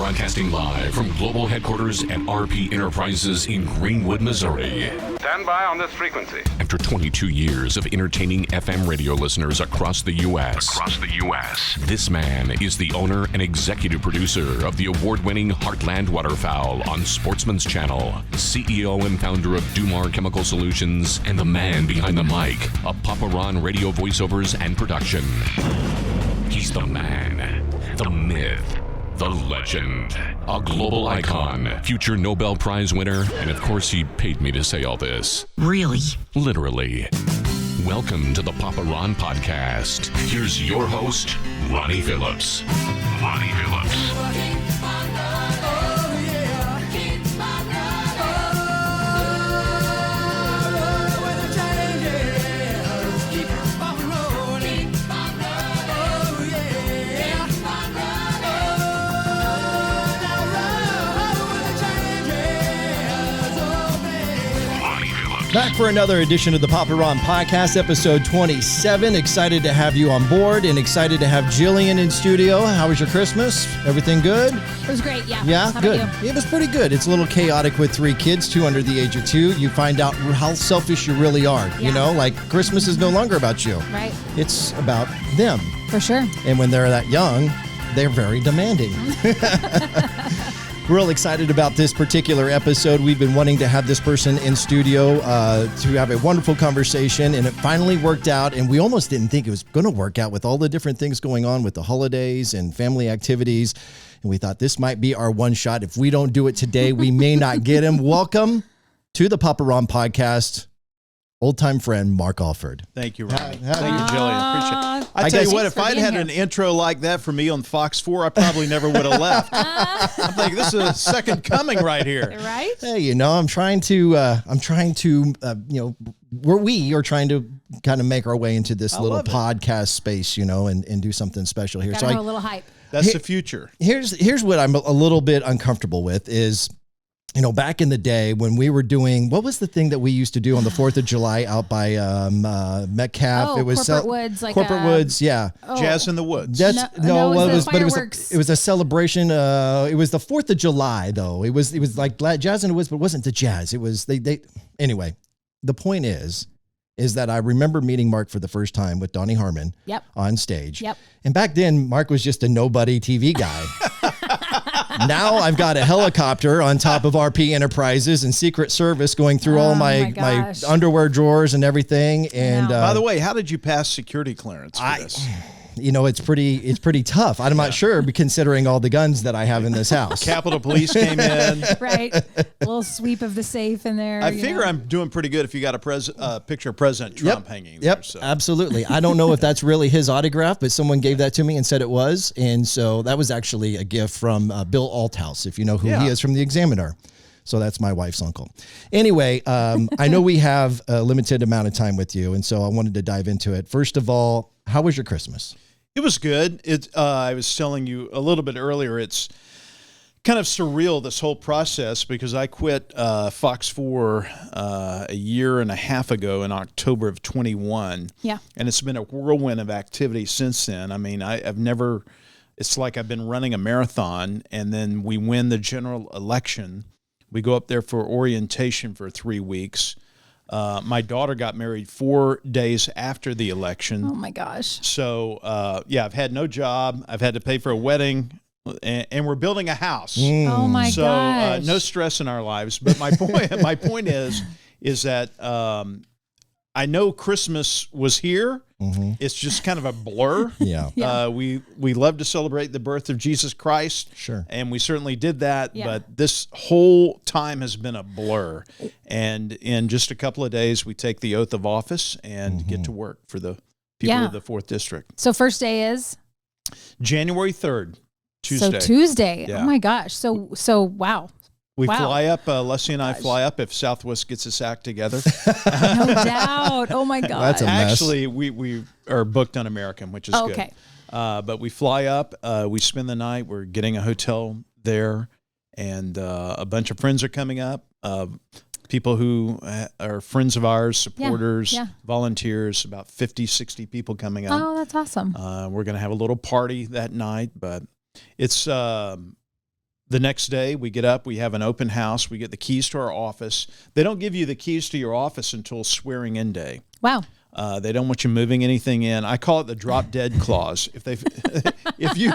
Broadcasting live from global headquarters at RP Enterprises in Greenwood, Missouri. Stand by on this frequency. After 22 years of entertaining FM radio listeners across the U.S., this man is the owner and executive producer of the award-winning Heartland Waterfowl on Sportsman's Channel, CEO and founder of Dumar Chemical Solutions, and the man behind the mic of Papa Ron Radio voiceovers and production. He's the man, the myth, the legend, a global icon, future Nobel Prize winner, and of course he paid me to say all this. Really? Literally. Welcome to the Papa Ron Podcast. Here's your host, Ronnie Phillips. Ronnie Phillips. Back for another edition of the Papa Ron Podcast, episode 27. Excited to have you on board and excited to have Jillian in studio. How was your Christmas? Everything good? It was great, yeah. Yeah, How good. about you? It was pretty good. It's a little chaotic with 3 kids, 2 under the age of 2. You find out how selfish you really are. Yeah. You know, like Christmas is no longer about you. Right. It's about them. For sure. And when they're that young, they're very demanding. Real excited about this particular episode. We've been wanting to have this person in studio to have a wonderful conversation, and it finally worked out. And we almost didn't think it was going to work out with all the different things going on with the holidays and family activities. And we thought this might be our one shot. If we don't do it today, we may not get him. Welcome to the Papa Ron Podcast, old-time friend Mark Alford. Thank you, Ronnie. Thank you, Jillian. Appreciate it. I I tell guess- you what, if Thanks for I'd being had here. an intro like that for me on Fox 4, I probably never would have left. I'm thinking this is a second coming right here. Right? Hey, you know, I'm trying to, we are trying to kind of make our way into this little love it. podcast space, you know, and do something special here. Gotta have a little hype. That's the future. Here's what I'm a little bit uncomfortable with is, you know, back in the day when we were doing, what was the thing that we used to do on the 4th of July out by Metcalf? Oh, It was Corporate Woods, like Corporate Woods, yeah. Oh. Jazz in the Woods. That's No, well, it was but it was fireworks. it was a celebration. It was the 4th of July though. It was like Jazz in the Woods, but it wasn't the jazz. It was they anyway. The point is that I remember meeting Mark for the first time with Donnie Harmon Yep. on stage. Yep. And back then, Mark was just a nobody TV guy. Now I've got a helicopter on top of RP Enterprises and Secret Service going through all my gosh. underwear drawers and everything. And know. By the way, how did you pass security clearance for this? you know, it's pretty tough. I'm not sure, considering all the guns that I have in this house. Capitol Police came in. Right. A little sweep of the safe in there. I you figure know. I'm doing pretty good if you got a picture of President Trump hanging there. Yep, So. absolutely. I don't know if that's really his autograph, but someone gave that to me and said it was. And so that was actually a gift from Bill Althouse, if you know who he is from the Examiner. So that's my wife's uncle. Anyway, I know we have a limited amount of time with you, and so I wanted to dive into it. First of all, how was your Christmas? It was good. I was telling you a little bit earlier, it's kind of surreal, this whole process, because I quit Fox 4 a year and a half ago in October of 21. Yeah. And it's been a whirlwind of activity since then. I mean, it's like I've been running a marathon, and then we win the general election. We go up there for orientation for 3 weeks. My daughter got married 4 days after the election. Oh my gosh. So, I've had no job. I've had to pay for a wedding, and we're building a house. Oh my So, gosh. no stress in our lives. But my point is that I know Christmas was here. Mm-hmm. It's just kind of a blur. Yeah. Yeah. We love to celebrate the birth of Jesus Christ. Sure. And we certainly did that. Yeah. But this whole time has been a blur. And in just a couple of days, we take the oath of office and get to work for the people Yeah. of the 4th District. So first day is? January 3rd, Tuesday. So Tuesday. Yeah. Oh my gosh. So wow. We Wow. fly up, Leslie and I fly up if Southwest gets its act together. No doubt. Oh my God. That's a mess. Actually, we are booked on American, which is good. Okay. But we fly up, we spend the night, we're getting a hotel there, and a bunch of friends are coming up. People who are friends of ours, supporters, yeah. volunteers, about 50, 60 people coming up. Oh, that's awesome. We're going to have a little party that night, but it's the next day we get up, we have an open house, we get the keys to our office. They don't give you the keys to your office until swearing in day. Wow. They don't want you moving anything in. I call it the drop dead clause. If you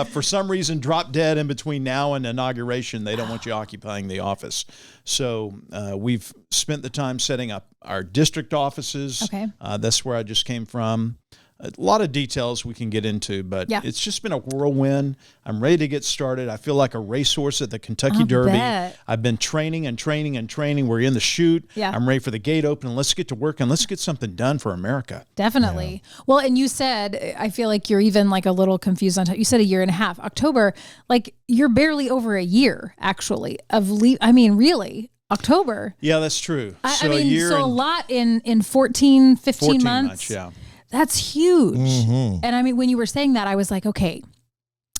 for some reason drop dead in between now and inauguration, they don't want you occupying the office. So we've spent the time setting up our district offices. Okay. That's where I just came from. A lot of details we can get into, but it's just been a whirlwind. I'm ready to get started. I feel like a racehorse at the Kentucky Derby. Bet. I've been training and training and training. We're in the chute. Yeah. I'm ready for the gate open. Let's get to work and let's get something done for America. Definitely. Well, and you said, I feel like you're even like a little confused on, you said 1.5 years. October, like you're barely over a year actually of really. October. Yeah, that's true. A lot in 14 months. Yeah. That's huge. And I mean, when you were saying that, I was like, okay,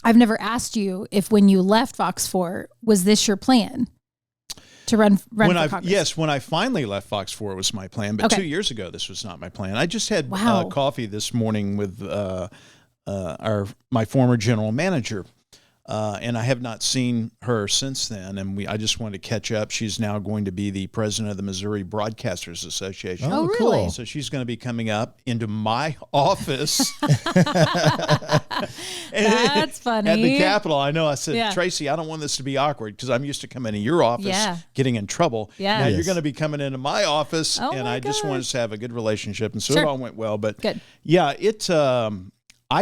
I've never asked you if when you left Fox 4, was this your plan to run for Congress? Yes, when I finally left Fox 4, it was my plan. But 2 years ago, this was not my plan. I just had coffee this morning with my former general manager. And I have not seen her since then, and I just wanted to catch up. She's now going to be the president of the Missouri Broadcasters Association. Oh, really? Cool. So she's going to be coming up into my office. That's funny. At the Capitol. I know. I said, Tracy, I don't want this to be awkward because I'm used to coming to your office, getting in trouble. Yeah. Now you're going to be coming into my office, and I just wanted us to have a good relationship, and so it all went well. But I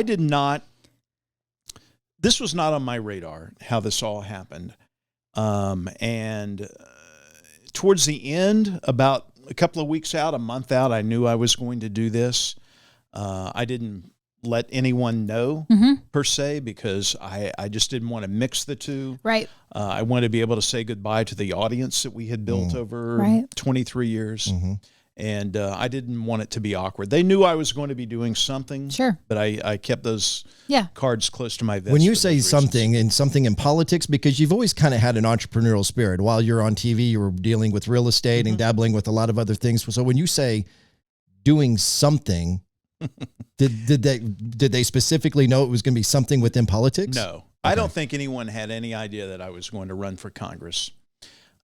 did not. This was not on my radar, how this all happened. And towards the end, about a couple of weeks out, a month out, I knew I was going to do this. I didn't let anyone know, per se, because I just didn't want to mix the two. Right. I wanted to be able to say goodbye to the audience that we had built over 23 years. And I didn't want it to be awkward. They knew I was going to be doing something. Sure. But I kept those cards close to my vest. When you say something in politics, because you've always kind of had an entrepreneurial spirit. While you're on TV, you were dealing with real estate and dabbling with a lot of other things. So when you say doing something, did they specifically know it was going to be something within politics? No. Okay. I don't think anyone had any idea that I was going to run for Congress.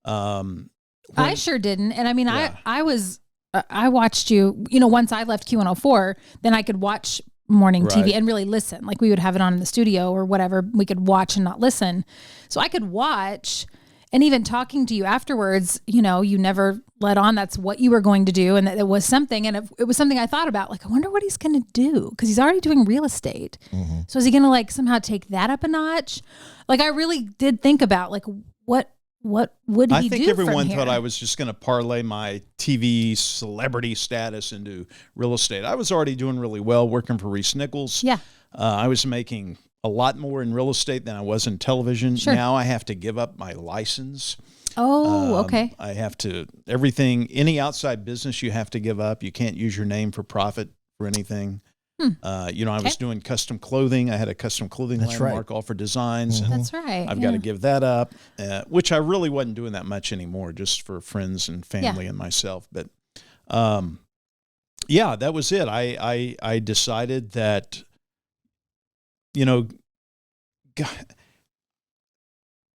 I sure didn't. And I mean, I watched you, once I left Q104, then I could watch morning TV and really listen. Like we would have it on in the studio or whatever. We could watch and not listen. So I could watch, and even talking to you afterwards, you never let on that's what you were going to do. And that it was something, and it was something I thought about, like, I wonder what he's going to do. Cause he's already doing real estate. So is he going to like somehow take that up a notch? Like I really did think about like, what would he do? I think everyone thought I was just going to parlay my TV celebrity status into real estate. I was already doing really well working for Reese Nichols. Yeah. I was making a lot more in real estate than I was in television. Sure. Now I have to give up my license. Oh, okay. I have to, any outside business you have to give up. You can't use your name for profit for anything. I was doing custom clothing. I had a custom clothing landmark, all for designs. And that's right. I've got to give that up, which I really wasn't doing that much anymore, just for friends and family and myself. But, that was it. I decided that,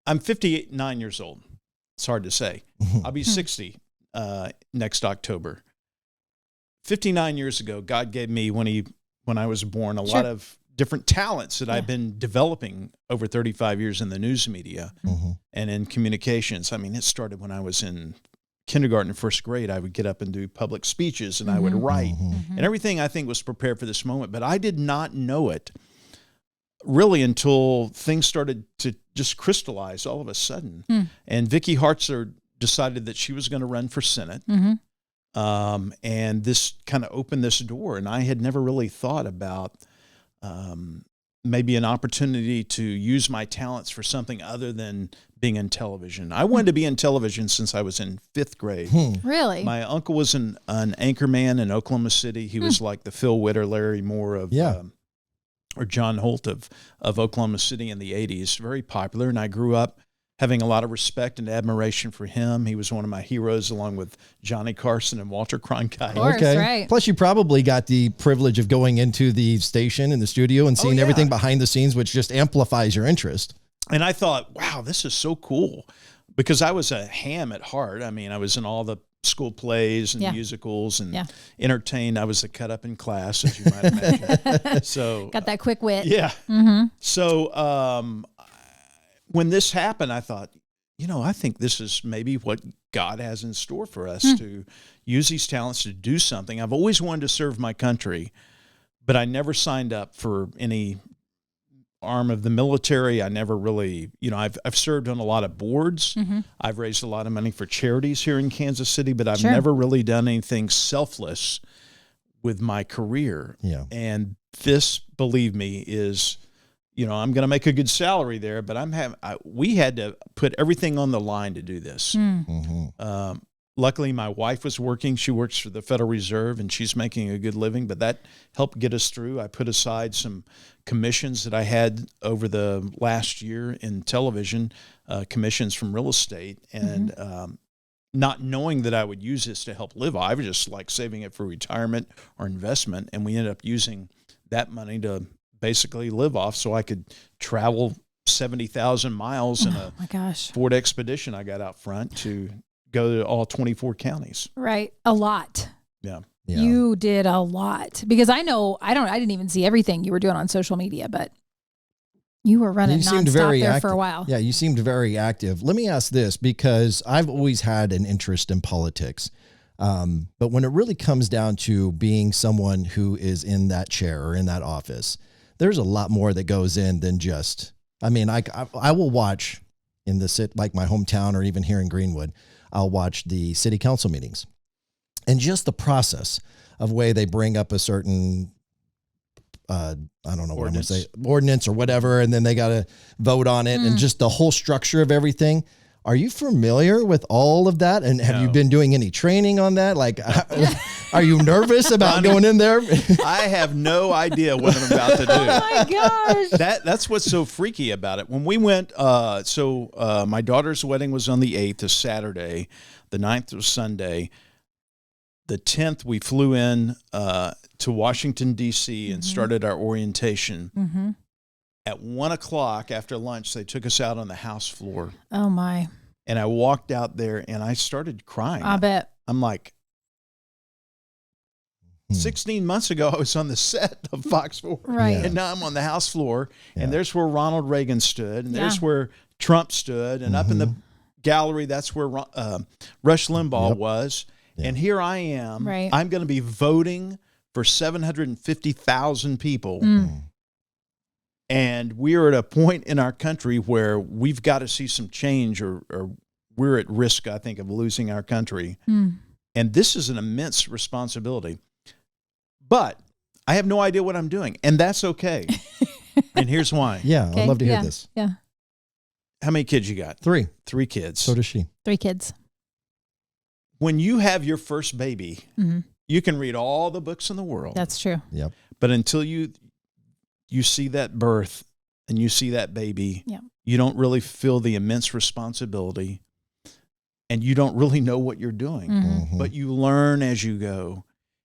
I'm 59 years old. It's hard to say. I'll be 60 next October. 59 years ago, God gave me, when I was born, a lot of different talents that I've been developing over 35 years in the news media and in communications. I mean, it started when I was in kindergarten and first grade. I would get up and do public speeches, and I would write. And everything, I think, was prepared for this moment. But I did not know it really until things started to just crystallize all of a sudden. And Vicky Hartzler decided that she was going to run for Senate. And this kind of opened this door, and I had never really thought about maybe an opportunity to use my talents for something other than being in television. I wanted to be in television since I was in 5th grade. Really? My uncle was an anchor man in Oklahoma City. He was like the Phil Witter, Larry Moore of, or John Holt of Oklahoma City in the 80s. Very popular, and I grew up having a lot of respect and admiration for him. He was one of my heroes, along with Johnny Carson and Walter Cronkite. Of course, right. Plus, you probably got the privilege of going into the station and the studio and seeing everything behind the scenes, which just amplifies your interest. And I thought, wow, this is so cool, because I was a ham at heart. I mean, I was in all the school plays and musicals and entertained. I was the cut up in class, as you might imagine. So got that quick wit. Yeah. Mm-hmm. So when this happened, I thought, I think this is maybe what God has in store for us, to use these talents to do something. I've always wanted to serve my country, but I never signed up for any arm of the military. I never really, I've served on a lot of boards. Mm-hmm. I've raised a lot of money for charities here in Kansas City, but I've never really done anything selfless with my career. Yeah. And this, believe me, is, I'm going to make a good salary there, but we had to put everything on the line to do this. Mm-hmm. Luckily, my wife was working. She works for the Federal Reserve, and she's making a good living, but that helped get us through. I put aside some commissions that I had over the last year in television, commissions from real estate, and not knowing that I would use this to help live. I was just like saving it for retirement or investment, and we ended up using that money to basically live off so I could travel 70,000 miles in a Ford Expedition I got out front to go to all 24 counties. Right. A lot. Yeah. You did a lot, because I didn't even see everything you were doing on social media, but you were running nonstop there for a while. Yeah. You seemed very active. Let me ask this, because I've always had an interest in politics. But when it really comes down to being someone who is in that chair or in that office, there's a lot more that goes in than just, I will watch in like my hometown, or even here in Greenwood, I'll watch the city council meetings, and just the process of way they bring up a certain, I don't know what I'm going to say, ordinance or whatever, and then they got to vote on it, and just the whole structure of everything. Are you familiar with all of that? And have you been doing any training on that? Like, are you nervous about going in there? I have no idea what I'm about to do. Oh my gosh. That's what's so freaky about it. When we went, my daughter's wedding was on the 8th, a Saturday. The 9th was Sunday. The 10th, we flew in to Washington, D.C. and started our orientation. Mm-hmm. At 1:00 after lunch, they took us out on the House floor. Oh, my. And I walked out there and I started crying. I bet. I'm like, 16 months ago, I was on the set of Fox 4. Right. And now I'm on the House floor. Yeah. And there's where Ronald Reagan stood. And there's where Trump stood. And up in the gallery, that's where Rush Limbaugh was. Yeah. And here I am. Right. I'm going to be voting for 750,000 people. And we're at a point in our country where we've got to see some change, or we're at risk, I think, of losing our country. And this is an immense responsibility. But I have no idea what I'm doing, and that's okay. And here's why. Yeah, I'd love to hear this. Yeah. How many kids you got? 3. 3 kids. So does she. 3 kids. When you have your first baby, you can read all the books in the world. That's true. Yep. But until you see that birth and you see that baby, you don't really feel the immense responsibility, and you don't really know what you're doing, but you learn as you go.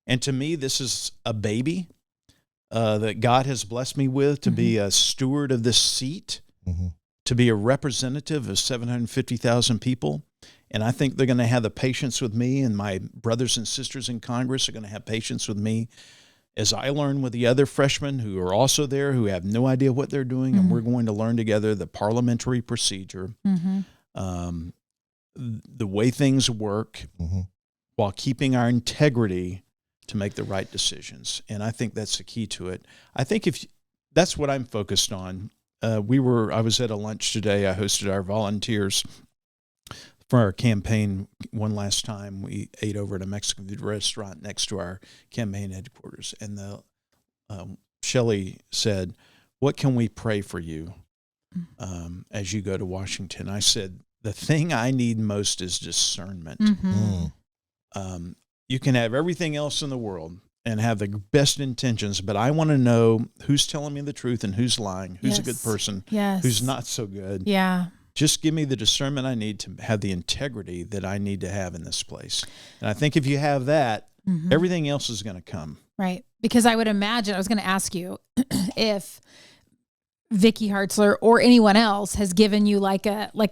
And to me, this is a baby that God has blessed me with, to be a steward of this seat, to be a representative of 750,000 people. And I think they're going to have the patience with me, and my brothers and sisters in Congress are going to have patience with me as I learn with the other freshmen who are also there, who have no idea what they're doing, and we're going to learn together the parliamentary procedure, the way things work, while keeping our integrity to make the right decisions. And I think that's the key to it. I think that's what I'm focused on. I was at a lunch today. I hosted our volunteers for our campaign one last time. We ate over at a Mexican food restaurant next to our campaign headquarters. And Shelley said, "What can we pray for you as you go to Washington?" I said, "The thing I need most is discernment." You can have everything else in the world and have the best intentions, but I want to know who's telling me the truth and who's lying, who's a good person, who's not so good. Yeah. Just give me the discernment I need to have the integrity that I need to have in this place. And I think if you have that, everything else is going to come. Right. Because I would imagine, I was going to ask you if Vicky Hartzler or anyone else has given you like a what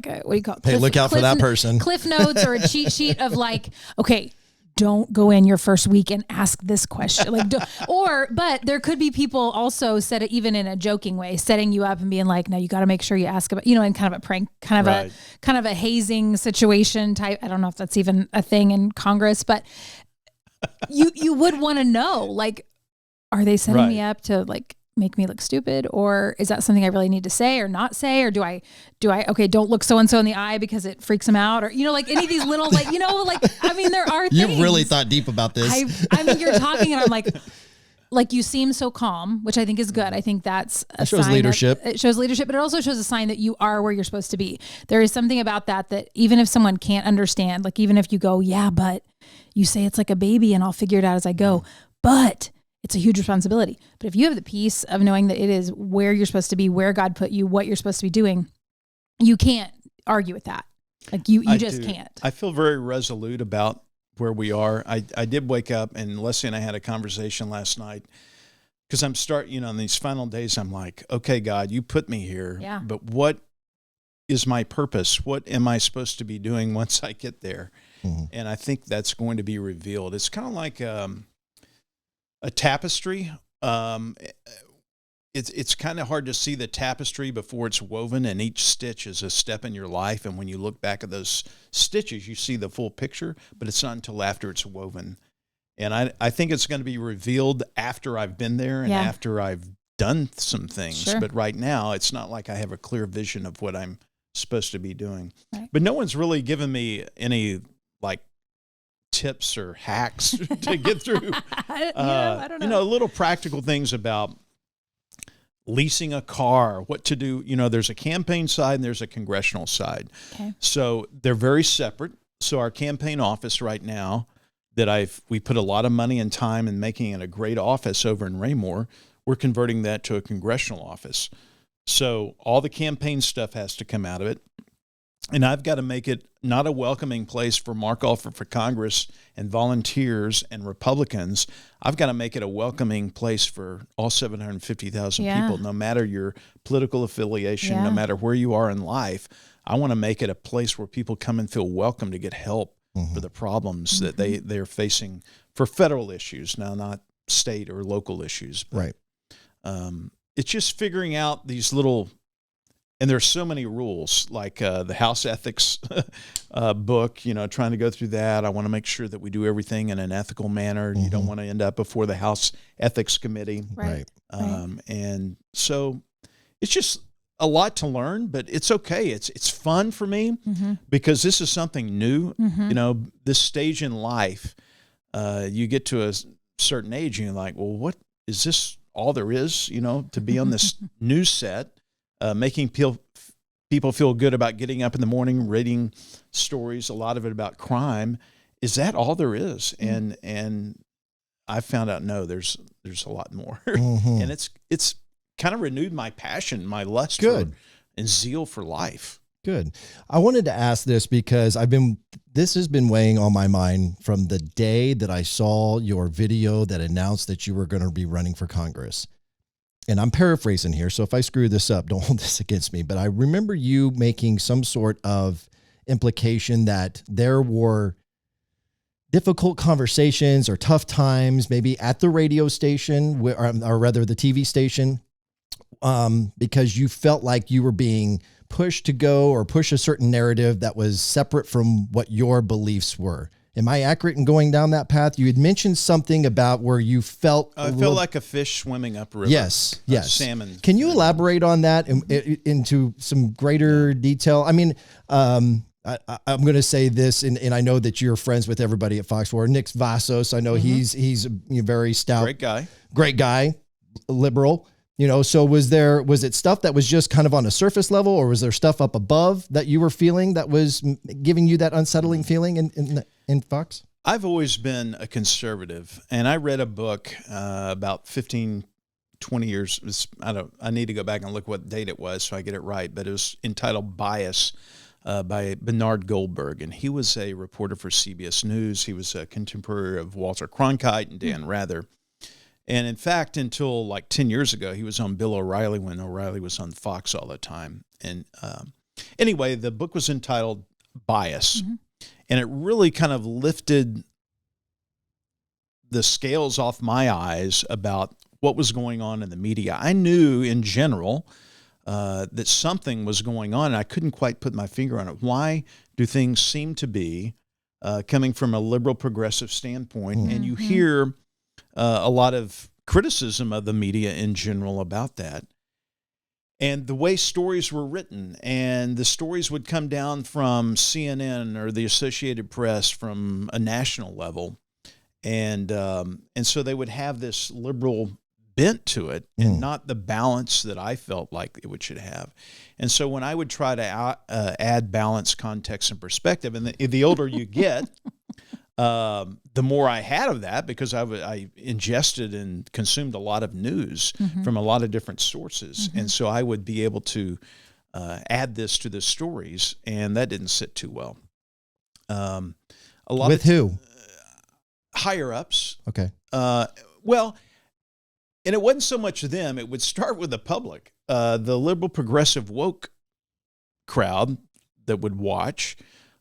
do you call it? Hey, look out for that person. Cliff notes or a cheat sheet of like, okay, don't go in your first week and ask this question. But there could be people also set it even in a joking way, setting you up and being like, no, you got to make sure you ask about, in kind of a prank, kind of a hazing situation type. I don't know if that's even a thing in Congress, but you would want to know, like, are they setting me up to like make me look stupid, or is that something I really need to say or not say, or do I okay, don't look so and so in the eye because it freaks them out, or like any of these little there are things. You really thought deep about this. I mean, you're talking and I'm like you seem so calm, which I think is good. I think that's a shows sign leadership. It shows leadership, but it also shows a sign that you are where you're supposed to be. There is something about that even if someone can't understand, like even if you go, yeah, but you say it's like a baby and I'll figure it out as I go, but it's a huge responsibility. But if you have the peace of knowing that it is where you're supposed to be, where God put you, what you're supposed to be doing, you can't argue with that. Like you just can't. I feel very resolute about where we are. I did wake up, and Leslie and I had a conversation last night, because I'm in these final days, I'm like, okay, God, you put me here, but what is my purpose? What am I supposed to be doing once I get there? Mm-hmm. And I think that's going to be revealed. It's kind of like a tapestry. It's kind of hard to see the tapestry before it's woven, and each stitch is a step in your life. And when you look back at those stitches, you see the full picture, but it's not until after it's woven. And I think it's going to be revealed after I've been there and after I've done some things. Sure. But right now, it's not like I have a clear vision of what I'm supposed to be doing. Right. But no one's really given me any tips or hacks to get through. I don't know. Little practical things about leasing a car, what to do. There's a campaign side and there's a congressional side. Okay. So they're very separate. So our campaign office right now we put a lot of money and time in making it a great office over in Raymore. We're converting that to a congressional office. So all the campaign stuff has to come out of it. And I've got to make it not a welcoming place for Mark Alford for Congress and volunteers and Republicans. I've got to make it a welcoming place for all 750,000 people, no matter your political affiliation, no matter where you are in life. I want to make it a place where people come and feel welcome to get help for the problems that they're facing for federal issues, now not state or local issues. But, it's just figuring out these little. And there's so many rules, like the House Ethics book, trying to go through that. I want to make sure that we do everything in an ethical manner. You don't want to end up before the House Ethics Committee. Right. And so it's just a lot to learn, but it's okay. It's fun for me because this is something new. This stage in life, you get to a certain age and you're like, well, what is this all there is, to be on this news set? Making people feel good about getting up in the morning, reading stories, a lot of it about crime. Is that all there is? And I found out, no, there's a lot more. And it's kind of renewed my passion, my lust for, and zeal for life. Good. I wanted to ask this because this has been weighing on my mind from the day that I saw your video that announced that you were going to be running for Congress. And I'm paraphrasing here, so if I screw this up, don't hold this against me. But I remember you making some sort of implication that there were difficult conversations or tough times, maybe at the radio station, or rather the TV station, because you felt like you were being pushed to go or push a certain narrative that was separate from what your beliefs were. Am I accurate in going down that path? You had mentioned something about where you felt... I felt like a fish swimming up a river. Yes. Salmon. Can you elaborate on that into some greater detail? I mean, I'm going to say this, and I know that you're friends with everybody at Fox 4. Nick Vassos, I know he's a very stout... Great guy, liberal. So was it stuff that was just kind of on a surface level, or was there stuff up above that you were feeling that was giving you that unsettling feeling in Fox? I've always been a conservative, and I read a book about 15, 20 years. I need to go back and look what date it was so I get it right, but it was entitled Bias by Bernard Goldberg, and he was a reporter for CBS News. He was a contemporary of Walter Cronkite and Dan Rather. And in fact, until like 10 years ago, he was on Bill O'Reilly when O'Reilly was on Fox all the time. And anyway, the book was entitled Bias. And it really kind of lifted the scales off my eyes about what was going on in the media. I knew in general that something was going on, and I couldn't quite put my finger on it. Why do things seem to be coming from a liberal progressive standpoint? And you hear a lot of criticism of the media in general about that. And the way stories were written, and the stories would come down from CNN or the Associated Press from a national level. And so they would have this liberal bent to it and not the balance that I felt like it should have. And so when I would try to add balance, context, and perspective, and the older you get, the more I had of that, because I ingested and consumed a lot of news from a lot of different sources. And so I would be able to add this to the stories, and that didn't sit too well. A lot with who? Higher ups. Okay. Well, and it wasn't so much them. It would start with the public, the liberal progressive woke crowd that would watch.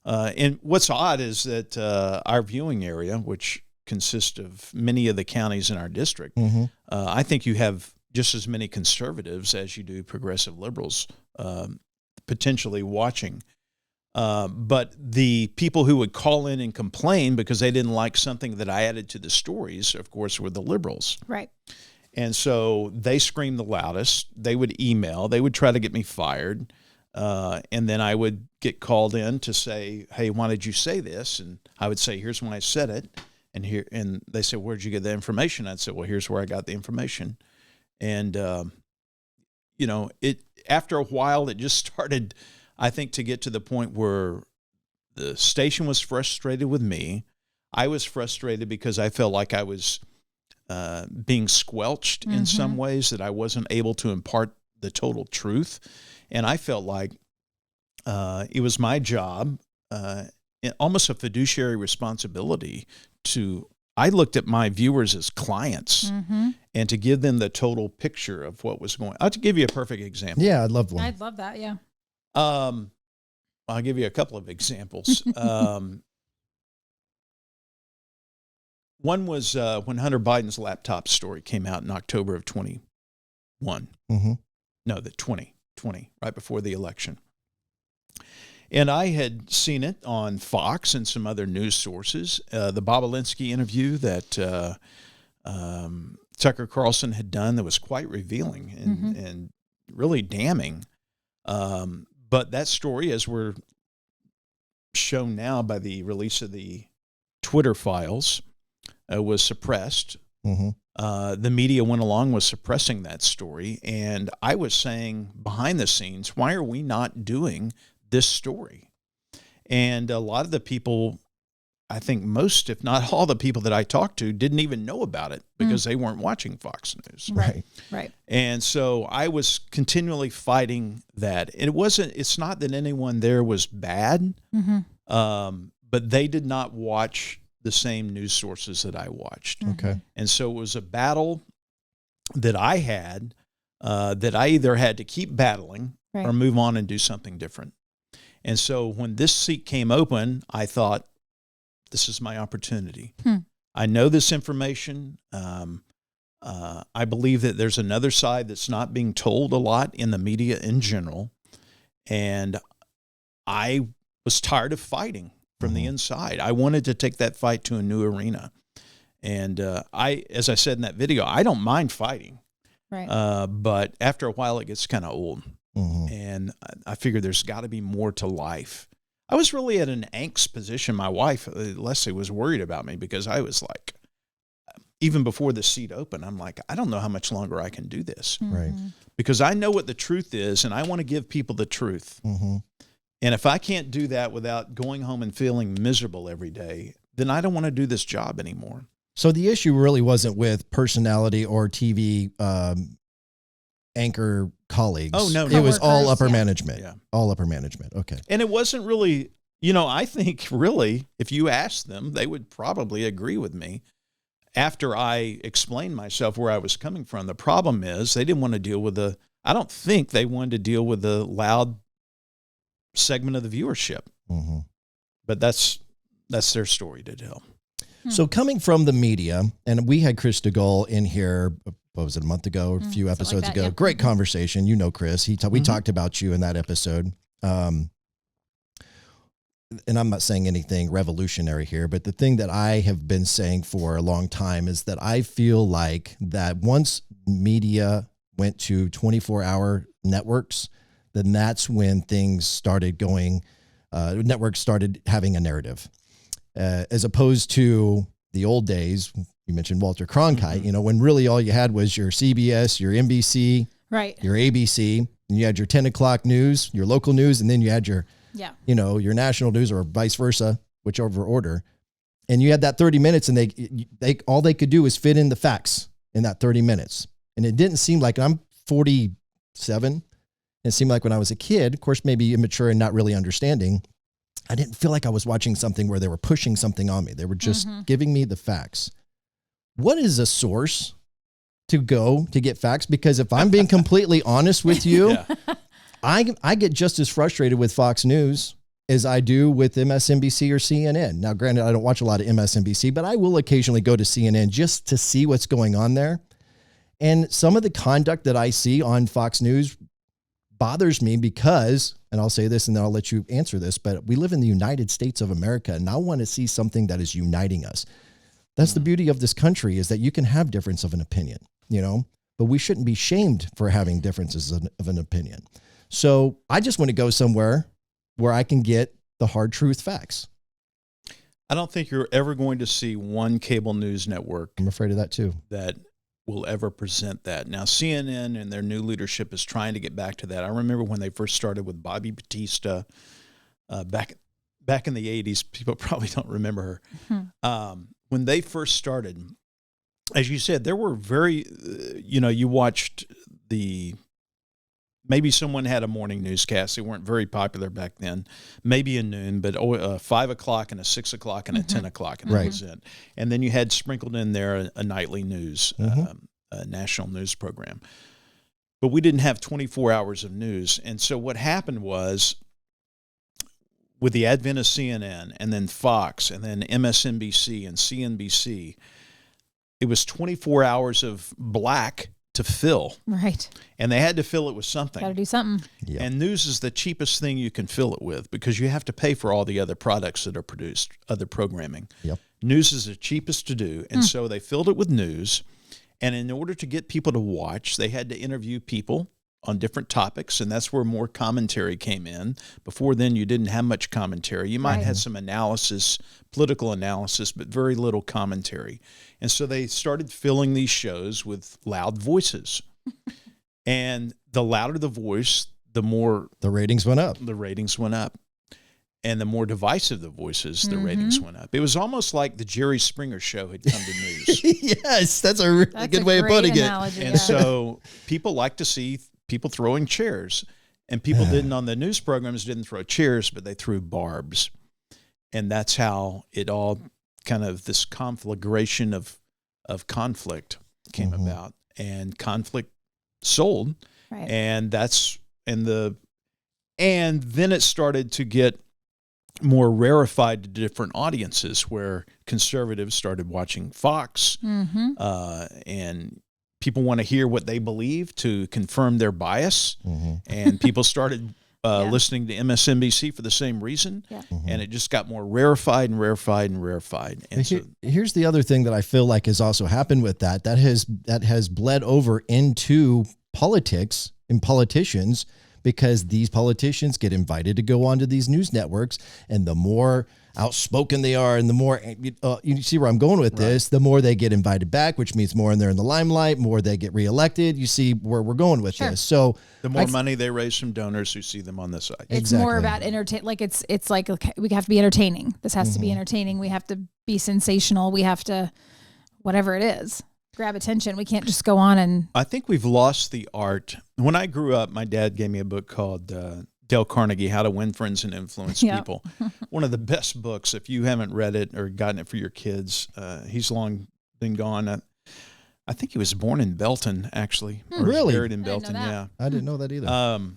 And what's odd is that our viewing area, which consists of many of the counties in our district, I think you have just as many conservatives as you do progressive liberals potentially watching. But the people who would call in and complain because they didn't like something that I added to the stories, of course, were the liberals. Right. And so they screamed the loudest. They would email. They would try to get me fired. And then I would get called in to say, hey, why did you say this? And I would say, here's when I said it. And they said, where'd you get the information? I'd say, well, here's where I got the information. And, after a while, it just started, I think, to get to the point where the station was frustrated with me. I was frustrated because I felt like I was being squelched in some ways, that I wasn't able to impart the total truth. And I felt like it was my job, almost a fiduciary responsibility I looked at my viewers as clients and to give them the total picture of what was going on. I'll give you a perfect example. Yeah, I'd love one. I'd love that, yeah. I'll give you a couple of examples. One was when Hunter Biden's laptop story came out in October of 21. No, the 2020, right before the election. And I had seen it on Fox and some other news sources. The Bobulinski interview that Tucker Carlson had done that was quite revealing and really damning. But that story, as we're shown now by the release of the Twitter files, was suppressed. The media went along with suppressing that story. And I was saying behind the scenes, why are we not doing this story? And a lot of the people, I think most, if not all the people that I talked to, didn't even know about it because they weren't watching Fox News. Right. And so I was continually fighting that. It's not that anyone there was bad, but they did not watch the same news sources that I watched. Okay. And so it was a battle that I had that I either had to keep battling or move on and do something different. And so when this seat came open, I thought, this is my opportunity. I know this information. I believe that there's another side that's not being told a lot in the media in general. And I was tired of fighting from the inside. I wanted to take that fight to a new arena. And as I said in that video, I don't mind fighting. Right. But after a while, it gets kind of old. And I figured there's got to be more to life. I was really at an angst position. My wife, Leslie, was worried about me because I was like, even before the seat opened, I'm like, I don't know how much longer I can do this. Right. Because I know what the truth is, and I want to give people the truth. And if I can't do that without going home and feeling miserable every day, then I don't want to do this job anymore. So the issue really wasn't with personality or TV anchor colleagues. Oh, no. It was all upper yeah. management. Yeah. All upper management. Okay. And it wasn't really, I think really, if you asked them, they would probably agree with me. after I explained myself where I was coming from, the problem is they didn't want to deal with I don't think they wanted to deal with the loud segment of the viewership. Mm-hmm. But that's their story to tell. So coming from the media, and we had Chris DeGaulle in here, what was it, a month ago, a few episodes ago. Yeah. Great conversation. You know, Chris, we talked about you in that episode. And I'm not saying anything revolutionary here, but the thing that I have been saying for a long time is that I feel like that once media went to 24-hour networks, then that's when things started going, networks started having a narrative. As opposed to the old days, you mentioned Walter Cronkite, when really all you had was your CBS, your NBC, right, your ABC, and you had your 10 o'clock news, your local news, and then you had your, your national news or vice versa, whichever order. And you had that 30 minutes and they all they could do is fit in the facts in that 30 minutes. And it didn't seem like, I'm 47. It seemed like when I was a kid, of course, maybe immature and not really understanding, I didn't feel like I was watching something where they were pushing something on me. They were just giving me the facts. What is a source to go to get facts? Because if I'm being completely honest with you, I get just as frustrated with Fox News as I do with MSNBC or CNN. Now, granted, I don't watch a lot of MSNBC, but I will occasionally go to CNN just to see what's going on there. And some of the conduct that I see on Fox News bothers me because, and I'll say this and then I'll let you answer this, but we live in the United States of America and I want to see something that is uniting us. That's the beauty of this country, is that you can have difference of an opinion, but we shouldn't be shamed for having differences of an opinion. So I just want to go somewhere where I can get the hard truth facts. I don't think you're ever going to see one cable news network. I'm afraid of that too. That will ever present that. Now, CNN and their new leadership is trying to get back to that. I remember when they first started with Bobby Batista back in the 80s. People probably don't remember her. When they first started, as you said, there were very, you watched maybe someone had a morning newscast. They weren't very popular back then, maybe a noon, but 5 o'clock and a 6 o'clock and a 10 o'clock, and that was it. And then you had sprinkled in there a nightly news, a national news program. But we didn't have 24 hours of news. And so what happened was, with the advent of CNN and then Fox and then MSNBC and CNBC, it was 24 hours of black to fill. Right. And they had to fill it with something. Got to do something. Yeah. And news is the cheapest thing you can fill it with because you have to pay for all the other products that are produced, other programming. Yep. News is the cheapest to do. And so they filled it with news. And in order to get people to watch, they had to interview people on different topics, and that's where more commentary came in. Before then, you didn't have much commentary. You might have some analysis, political analysis, but very little commentary. And so they started filling these shows with loud voices. And the louder the voice, the more the ratings went up. The ratings went up. And the more divisive the voices, the ratings went up. It was almost like the Jerry Springer show had come to news. Yes, that's a really good way of putting analogy, it. And so people like to see people throwing chairs, and people on the news programs didn't throw chairs, but they threw barbs. And that's how it all kind of, this conflagration of conflict came about, and conflict sold. Right. And then it started to get more rarefied to different audiences, where conservatives started watching Fox, and people want to hear what they believe to confirm their bias. And people started listening to MSNBC for the same reason. Yeah. And it just got more rarefied and rarefied and rarefied. And here's the other thing that I feel like has also happened with that has bled over into politics and politicians, because these politicians get invited to go onto these news networks, and the more outspoken they are and the more, you see where I'm going with this, the more they get invited back, which means more and they're in the limelight, more they get reelected. You see where we're going with this. So the more money they raise from donors who see them on the side. It's more about entertain. Like it's like, okay, we have to be entertaining. This has to be entertaining. We have to be sensational. We have to, whatever it is, grab attention. We can't just go on and. I think we've lost the art. When I grew up, my dad gave me a book called Dale Carnegie, How to Win Friends and Influence People. One of the best books. If you haven't read it or gotten it for your kids, he's long been gone. I think he was born in Belton, actually. Or Really? buried in I didn't know Belton, that. yeah. I didn't know that either.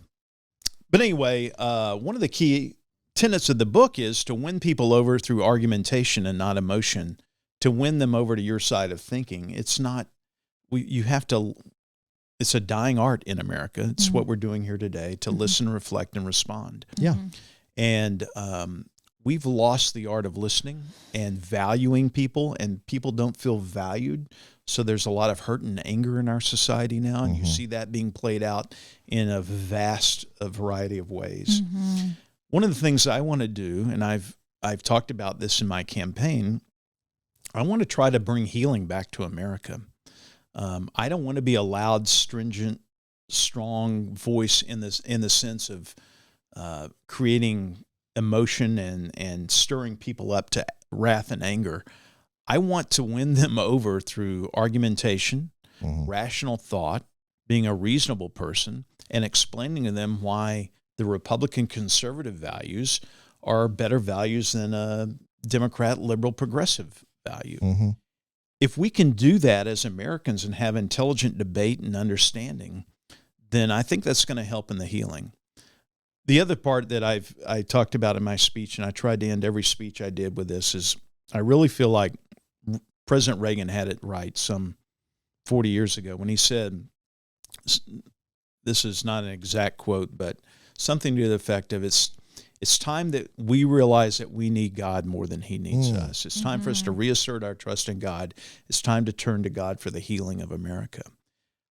But anyway, one of the key tenets of the book is to win people over through argumentation and not emotion, to win them over to your side of thinking. It's not, you have to, it's a dying art in America. It's what we're doing here today, to listen, reflect, and respond. Yeah. And we've lost the art of listening and valuing people, and people don't feel valued. So there's a lot of hurt and anger in our society now, and you see that being played out in a vast variety of ways. One of the things I want to do, and I've talked about this in my campaign, I want to try to bring healing back to America. I don't want to be a loud, stringent, strong voice in the sense of creating emotion and stirring people up to wrath and anger. I want to win them over through argumentation, rational thought, being a reasonable person, and explaining to them why the Republican conservative values are better values than a Democrat liberal progressive value. If we can do that as Americans and have intelligent debate and understanding, then I think that's going to help in the healing. The other part that I talked about in my speech, and I tried to end every speech I did with this, is I really feel like President Reagan had it right some 40 years ago when he said, this is not an exact quote, but something to the effect of it's time that we realize that we need God more than he needs us. It's time for us to reassert our trust in God. It's time to turn to God for the healing of America.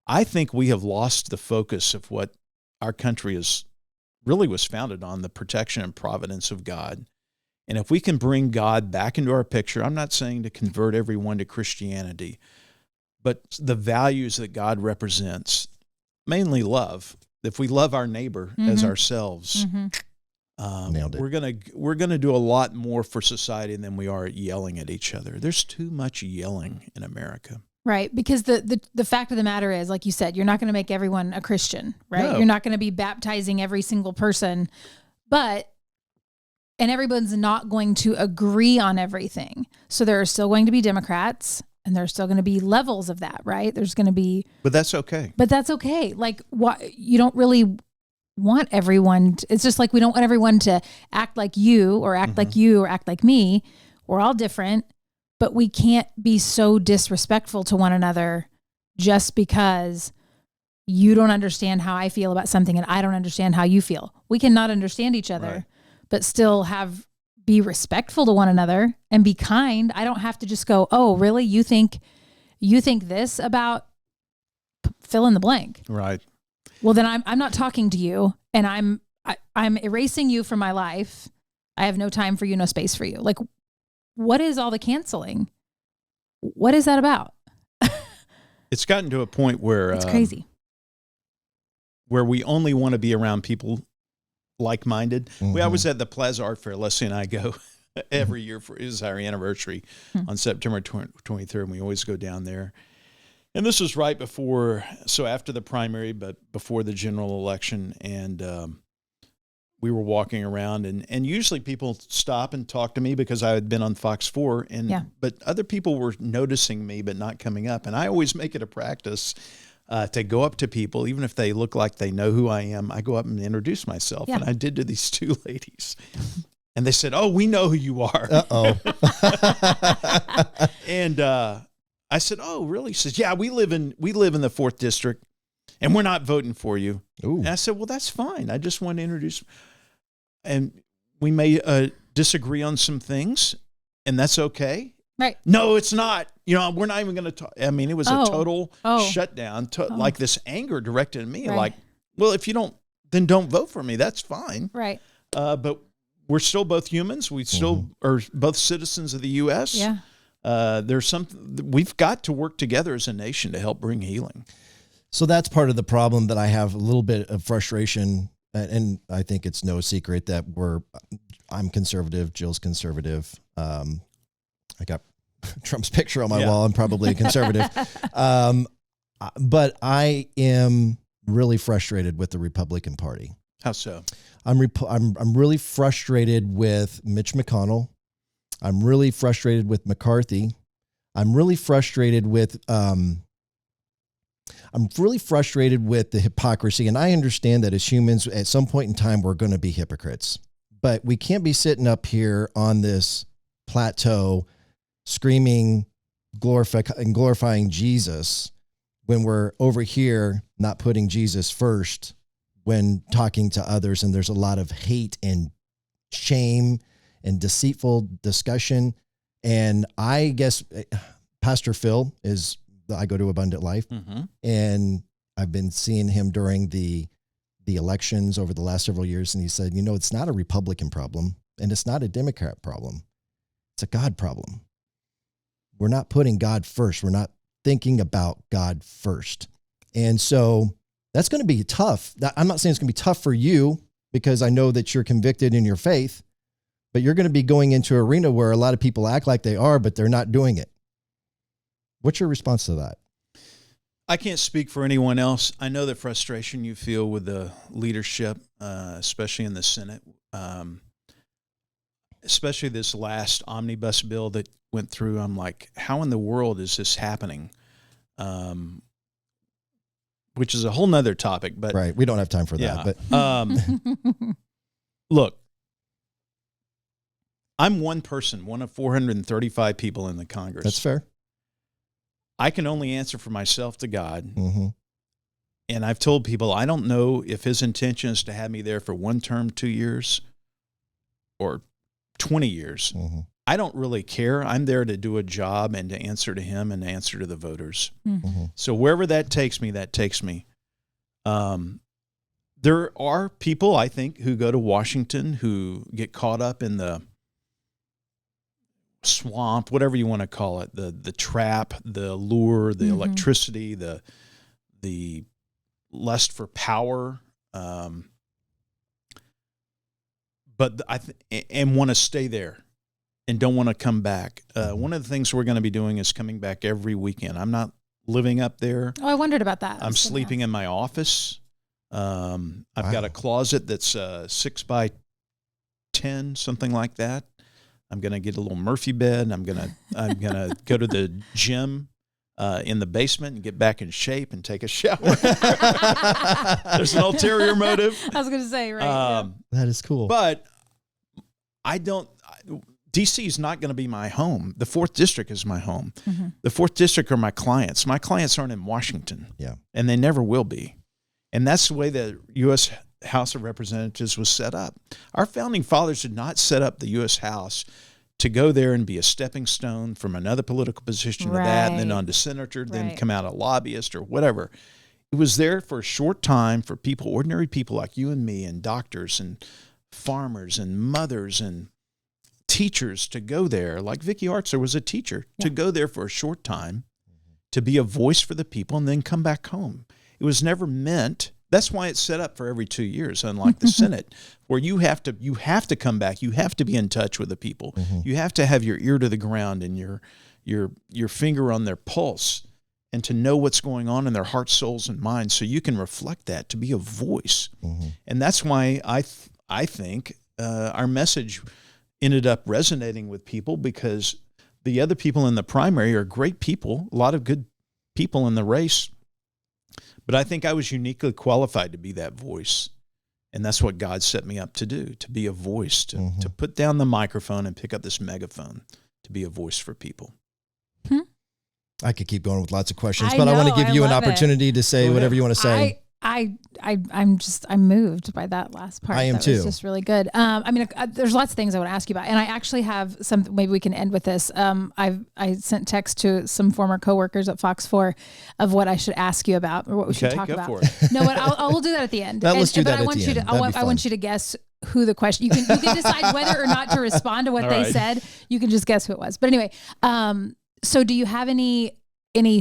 I think we have lost the focus of what our country was founded on, the protection and providence of God. And if we can bring God back into our picture, I'm not saying to convert everyone to Christianity, but the values that God represents, mainly love. If we love our neighbor as ourselves, Nailed it. we're gonna do a lot more for society than we are yelling at each other. There's too much yelling in America. Right, because the fact of the matter is, like you said, you're not going to make everyone a Christian, right? No. You're not going to be baptizing every single person, and everyone's not going to agree on everything. So there are still going to be Democrats, and there's still going to be levels of that, right? There's going to be, But that's okay. but that's okay. Like, you don't really want everyone. It's just like we don't want everyone to act like you, or act like you, or act like me. We're all different. But we can't be so disrespectful to one another just because you don't understand how I feel about something and I don't understand how you feel. We cannot understand each other, but still be respectful to one another and be kind. I don't have to just go, oh, really? You think this about fill in the blank? Right. Well, then I'm not talking to you, and I'm erasing you from my life. I have no time for you, no space for you. Like, what is all the canceling? What is that about? It's gotten to a point where It's crazy. Where we only want to be around people like-minded. I was at the Plaza Art Fair. Leslie and I go every year is our anniversary on September 23rd, and we always go down there. And this was right before, so after the primary, but before the general election, and we were walking around, and usually people stop and talk to me because I had been on Fox 4, but other people were noticing me but not coming up. And I always make it a practice to go up to people, even if they look like they know who I am. I go up and introduce myself, and I did to these two ladies. And they said, "Oh, we know who you are." Uh-oh. And I said, "Oh, really?" She says, "Yeah, we live in the 4th district, and we're not voting for you." Ooh. And I said, "Well, that's fine. I just want to introduce." And we may disagree on some things, and that's okay. Right. No, it's not. We're not even going to talk. I mean, it was a total shutdown, like this anger directed at me. Right. Like, well, if you don't, then don't vote for me. That's fine. Right. But we're still both humans. We still are both citizens of the U.S. Yeah. We've got to work together as a nation to help bring healing. So that's part of the problem that I have, a little bit of frustration. And I think it's no secret that I'm conservative. Jill's conservative. I got Trump's picture on my wall. I'm probably a conservative. But I am really frustrated with the Republican Party. How so? I'm really frustrated with Mitch McConnell. I'm really frustrated with McCarthy. I'm really frustrated with the hypocrisy. And I understand that as humans, at some point in time, we're going to be hypocrites. But we can't be sitting up here on this plateau screaming, glorifying Jesus when we're over here not putting Jesus first when talking to others. And there's a lot of hate and shame and deceitful discussion. And I guess Pastor Phil I go to Abundant Life, and I've been seeing him during the elections over the last several years. And he said, it's not a Republican problem and it's not a Democrat problem. It's a God problem. We're not putting God first. We're not thinking about God first. And so that's going to be tough. I'm not saying it's going to be tough for you because I know that you're convicted in your faith, but you're going to be going into an arena where a lot of people act like they are, but they're not doing it. What's your response to that? I can't speak for anyone else. I know the frustration you feel with the leadership, especially in the Senate, especially this last omnibus bill that went through. I'm like, how in the world is this happening? Which is a whole nother topic. But right, we don't have time for that. Yeah. But look, I'm one person, one of 435 people in the Congress. That's fair. I can only answer for myself to God. Mm-hmm. And I've told people, I don't know if his intention is to have me there for 1 term, 2 years, or 20 years. Mm-hmm. I don't really care. I'm there to do a job and to answer to him and answer to the voters. Mm-hmm. So wherever that takes me, that takes me. There are people, I think, who go to Washington who get caught up in the swamp, whatever you want to call it, the trap, the lure, the electricity, the lust for power, but and want to stay there and don't want to come back. One of the things we're going to be doing is coming back every weekend. I'm not living up there. Oh, I wondered about that. I'm sleeping in my office. I've got a closet that's 6 by 10, something like that. I'm going to get a little Murphy bed. I'm going to go to the gym in the basement and get back in shape and take a shower. There's an ulterior motive. I was going to say, right. That is cool. But D.C. is not going to be my home. The 4th District is my home. Mm-hmm. The 4th District are my clients. My clients aren't in Washington. Yeah. And they never will be. And that's the way the U.S. House of Representatives was set up. Our founding fathers did not set up the U.S. House to go there and be a stepping stone from another political position to that, and then on to senator, then come out a lobbyist or whatever. It was there for a short time for people, ordinary people like you and me, and doctors and farmers and mothers and teachers to go there. Like Vicki Artzer was a teacher, to go there for a short time, to be a voice for the people, and then come back home. It was never meant. That's why it's set up for every 2 years, unlike the Senate, where you have to come back. You have to be in touch with the people. Mm-hmm. You have to have your ear to the ground and your finger on their pulse, and to know what's going on in their hearts, souls, and minds, so you can reflect that, to be a voice. Mm-hmm. And that's why I think our message ended up resonating with people, because the other people in the primary are great people, a lot of good people in the race. But I think I was uniquely qualified to be that voice. And that's what God set me up to do, to be a voice, to put down the microphone and pick up this megaphone, to be a voice for people. I could keep going with lots of questions, but I want to give you an opportunity to say whatever you want to say. I'm moved by that last part. I am too. That was just really good. There's lots of things I want to ask you about, and I actually have some. Maybe we can end with this. I sent text to some former coworkers at Fox 4 of what I should ask you about, or what we should talk about. For it. No, but we'll do that at the end. Let's do that at the end. I want you to guess who the question. You can decide whether or not to respond to what they said. You can just guess who it was. But anyway, so do you have any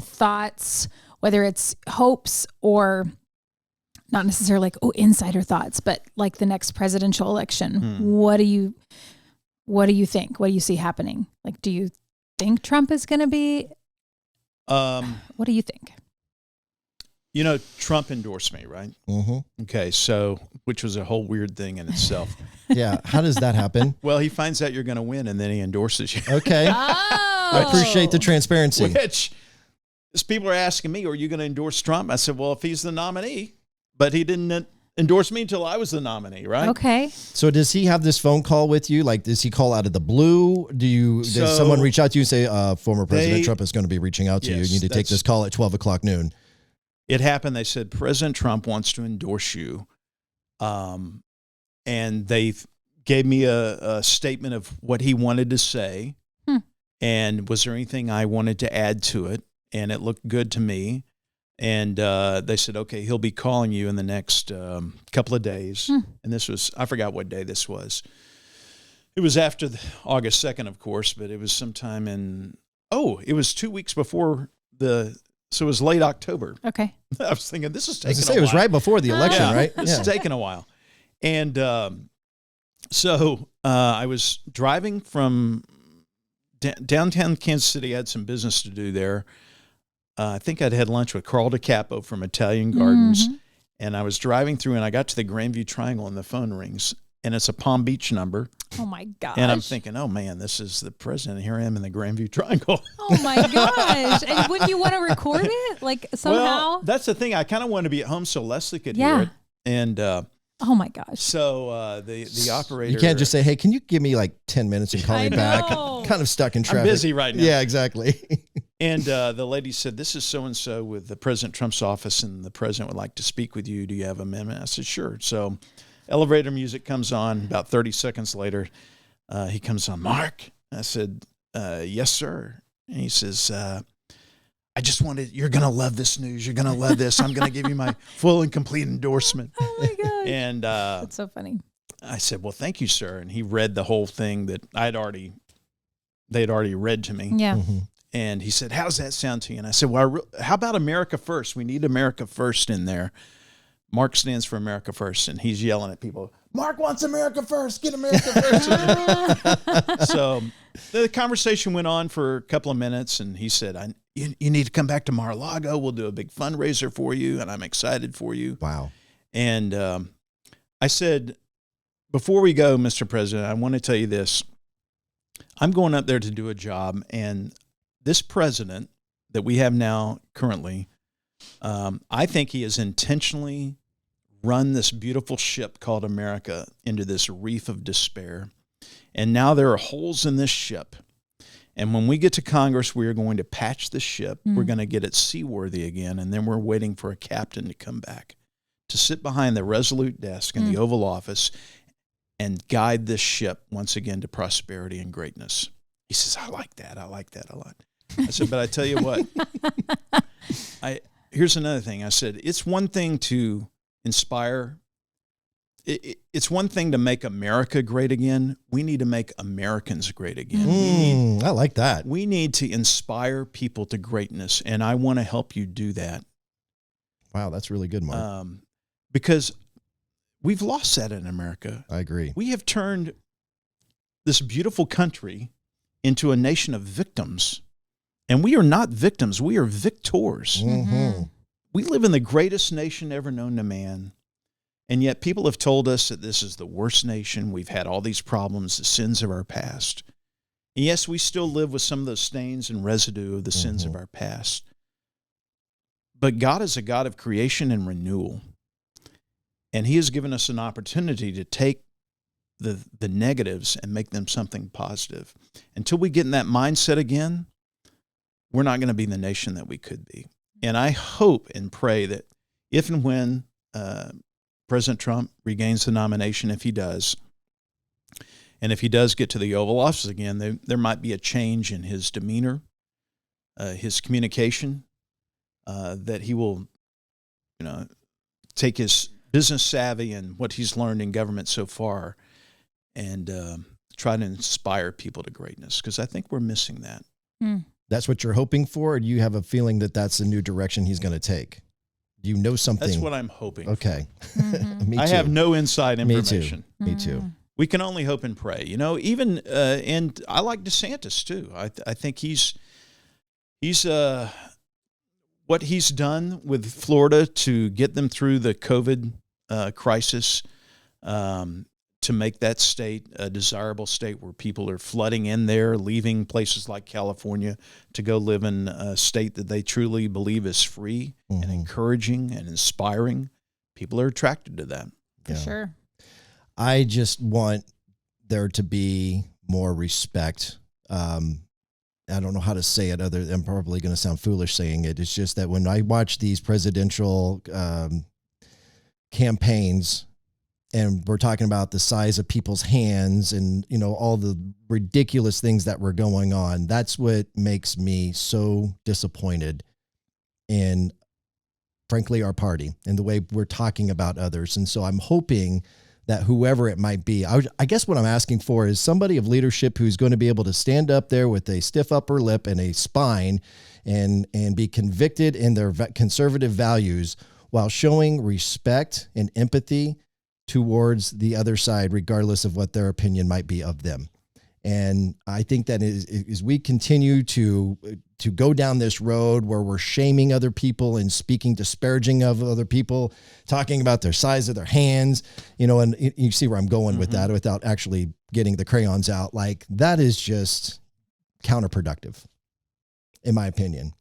thoughts, whether it's hopes or not necessarily like insider thoughts, but like the next presidential election? What do you think? What do you see happening? Like, do you think Trump is going to be? What do you think? Trump endorsed me, right? Mm-hmm. Okay, so which was a whole weird thing in itself. Yeah. How does that happen? Well, he finds out you're going to win, and then he endorses you. Okay. Oh. I appreciate the transparency. Which people are asking me, are you going to endorse Trump? I said, well, if he's the nominee, but he didn't endorse me until I was the nominee, right? Okay. So does he have this phone call with you? Like, does he call out of the blue? Does someone reach out to you and say, former President Trump is going to be reaching out to you. You need to take this call at 12 o'clock noon. It happened. They said, President Trump wants to endorse you. And they gave me a statement of what he wanted to say. And was there anything I wanted to add to it? And it looked good to me. And they said, okay, he'll be calling you in the next couple of days. And this was, I forgot what day this was. It was after August 2nd, of course, but it was sometime it was 2 weeks before so it was late October. Okay. I was thinking, this is taking a while. It was right before the election, right? This is taking a while. And so I was driving from downtown Kansas City. I had some business to do there. I think I'd had lunch with Carl DiCapo from Italian Gardens. And I was driving through, and I got to the Grandview Triangle, and the phone rings. And it's a Palm Beach number. Oh, my gosh. And I'm thinking, oh, man, this is the president. Here I am in the Grandview Triangle. Oh, my gosh. And wouldn't you want to record it? Like, somehow? Well, that's the thing. I kind of wanted to be at home so Leslie could hear it. And oh, my gosh. so the operator. You can't just say, hey, can you give me like 10 minutes and call me back? Kind of stuck in traffic. I'm busy right now. Yeah, exactly. And the lady said, this is so-and-so with the President Trump's office, and the president would like to speak with you. Do you have an amendment? I said, sure. So elevator music comes on. About 30 seconds later, he comes on, Mark. I said, yes, sir. And he says, I just you're going to love this news. You're going to love this. I'm going to give you my full and complete endorsement. Oh, my gosh. And that's so funny. I said, well, thank you, sir. And he read the whole thing that they had already read to me. Yeah. And he said, how does that sound to you? And I said, well, how about America First? We need America First in there. Mark stands for America First, and he's yelling at people, Mark wants America First, get America First. So the conversation went on for a couple of minutes, and he said, you need to come back to Mar-a-Lago. We'll do a big fundraiser for you, and I'm excited for you. Wow. And I said, before we go, Mr. President, I want to tell you this. I'm going up there to do a job, and this president that we have now currently, I think he has intentionally run this beautiful ship called America into this reef of despair. And now there are holes in this ship. And when we get to Congress, we are going to patch the ship. We're going to get it seaworthy again. And then we're waiting for a captain to come back to sit behind the resolute desk in the Oval Office and guide this ship once again to prosperity and greatness. He says, I like that. I like that a lot. I said, but I tell you what, here's another thing. I said, it's one thing to inspire. It's one thing to make America great again. We need to make Americans great again. I like that. We need to inspire people to greatness, and I want to help you do that. Wow, that's really good, Mark. Because we've lost that in America. I agree. We have turned this beautiful country into a nation of victims. And we are not victims. We are victors. We live in the greatest nation ever known to man. And yet people have told us that this is the worst nation. We've had all these problems, the sins of our past. And yes, we still live with some of those stains and residue of the sins of our past. But God is a God of creation and renewal. And he has given us an opportunity to take the negatives and make them something positive. Until we get in that mindset again, we're not going to be the nation that we could be. And I hope and pray that if and when President Trump regains the nomination, if he does, and if he does get to the Oval Office again, there might be a change in his demeanor, his communication, that he will, take his business savvy and what he's learned in government so far and try to inspire people to greatness, because I think we're missing that. That's what you're hoping for, or do you have a feeling that that's the new direction he's going to take? Do you know something? That's what I'm hoping. Okay. Me too. I have no inside information. Me too. We can only hope and pray. Even and I like DeSantis too. I think he's what he's done with Florida to get them through the COVID crisis, to make that state a desirable state where people are flooding in there, leaving places like California to go live in a state that they truly believe is free and encouraging and inspiring. People are attracted to that. For sure. I just want there to be more respect. I don't know how to say it other than, I'm probably going to sound foolish saying it. It's just that when I watch these presidential campaigns, and we're talking about the size of people's hands and, all the ridiculous things that were going on, that's what makes me so disappointed in, frankly, our party and the way we're talking about others. And so I'm hoping that whoever it might be, I guess what I'm asking for is somebody of leadership who's going to be able to stand up there with a stiff upper lip and a spine and be convicted in their conservative values while showing respect and empathy towards the other side, regardless of what their opinion might be of them. And I think that as we continue to go down this road where we're shaming other people and speaking disparaging of other people, talking about their size of their hands, and you see where I'm going with that without actually getting the crayons out. Like, that is just counterproductive, in my opinion.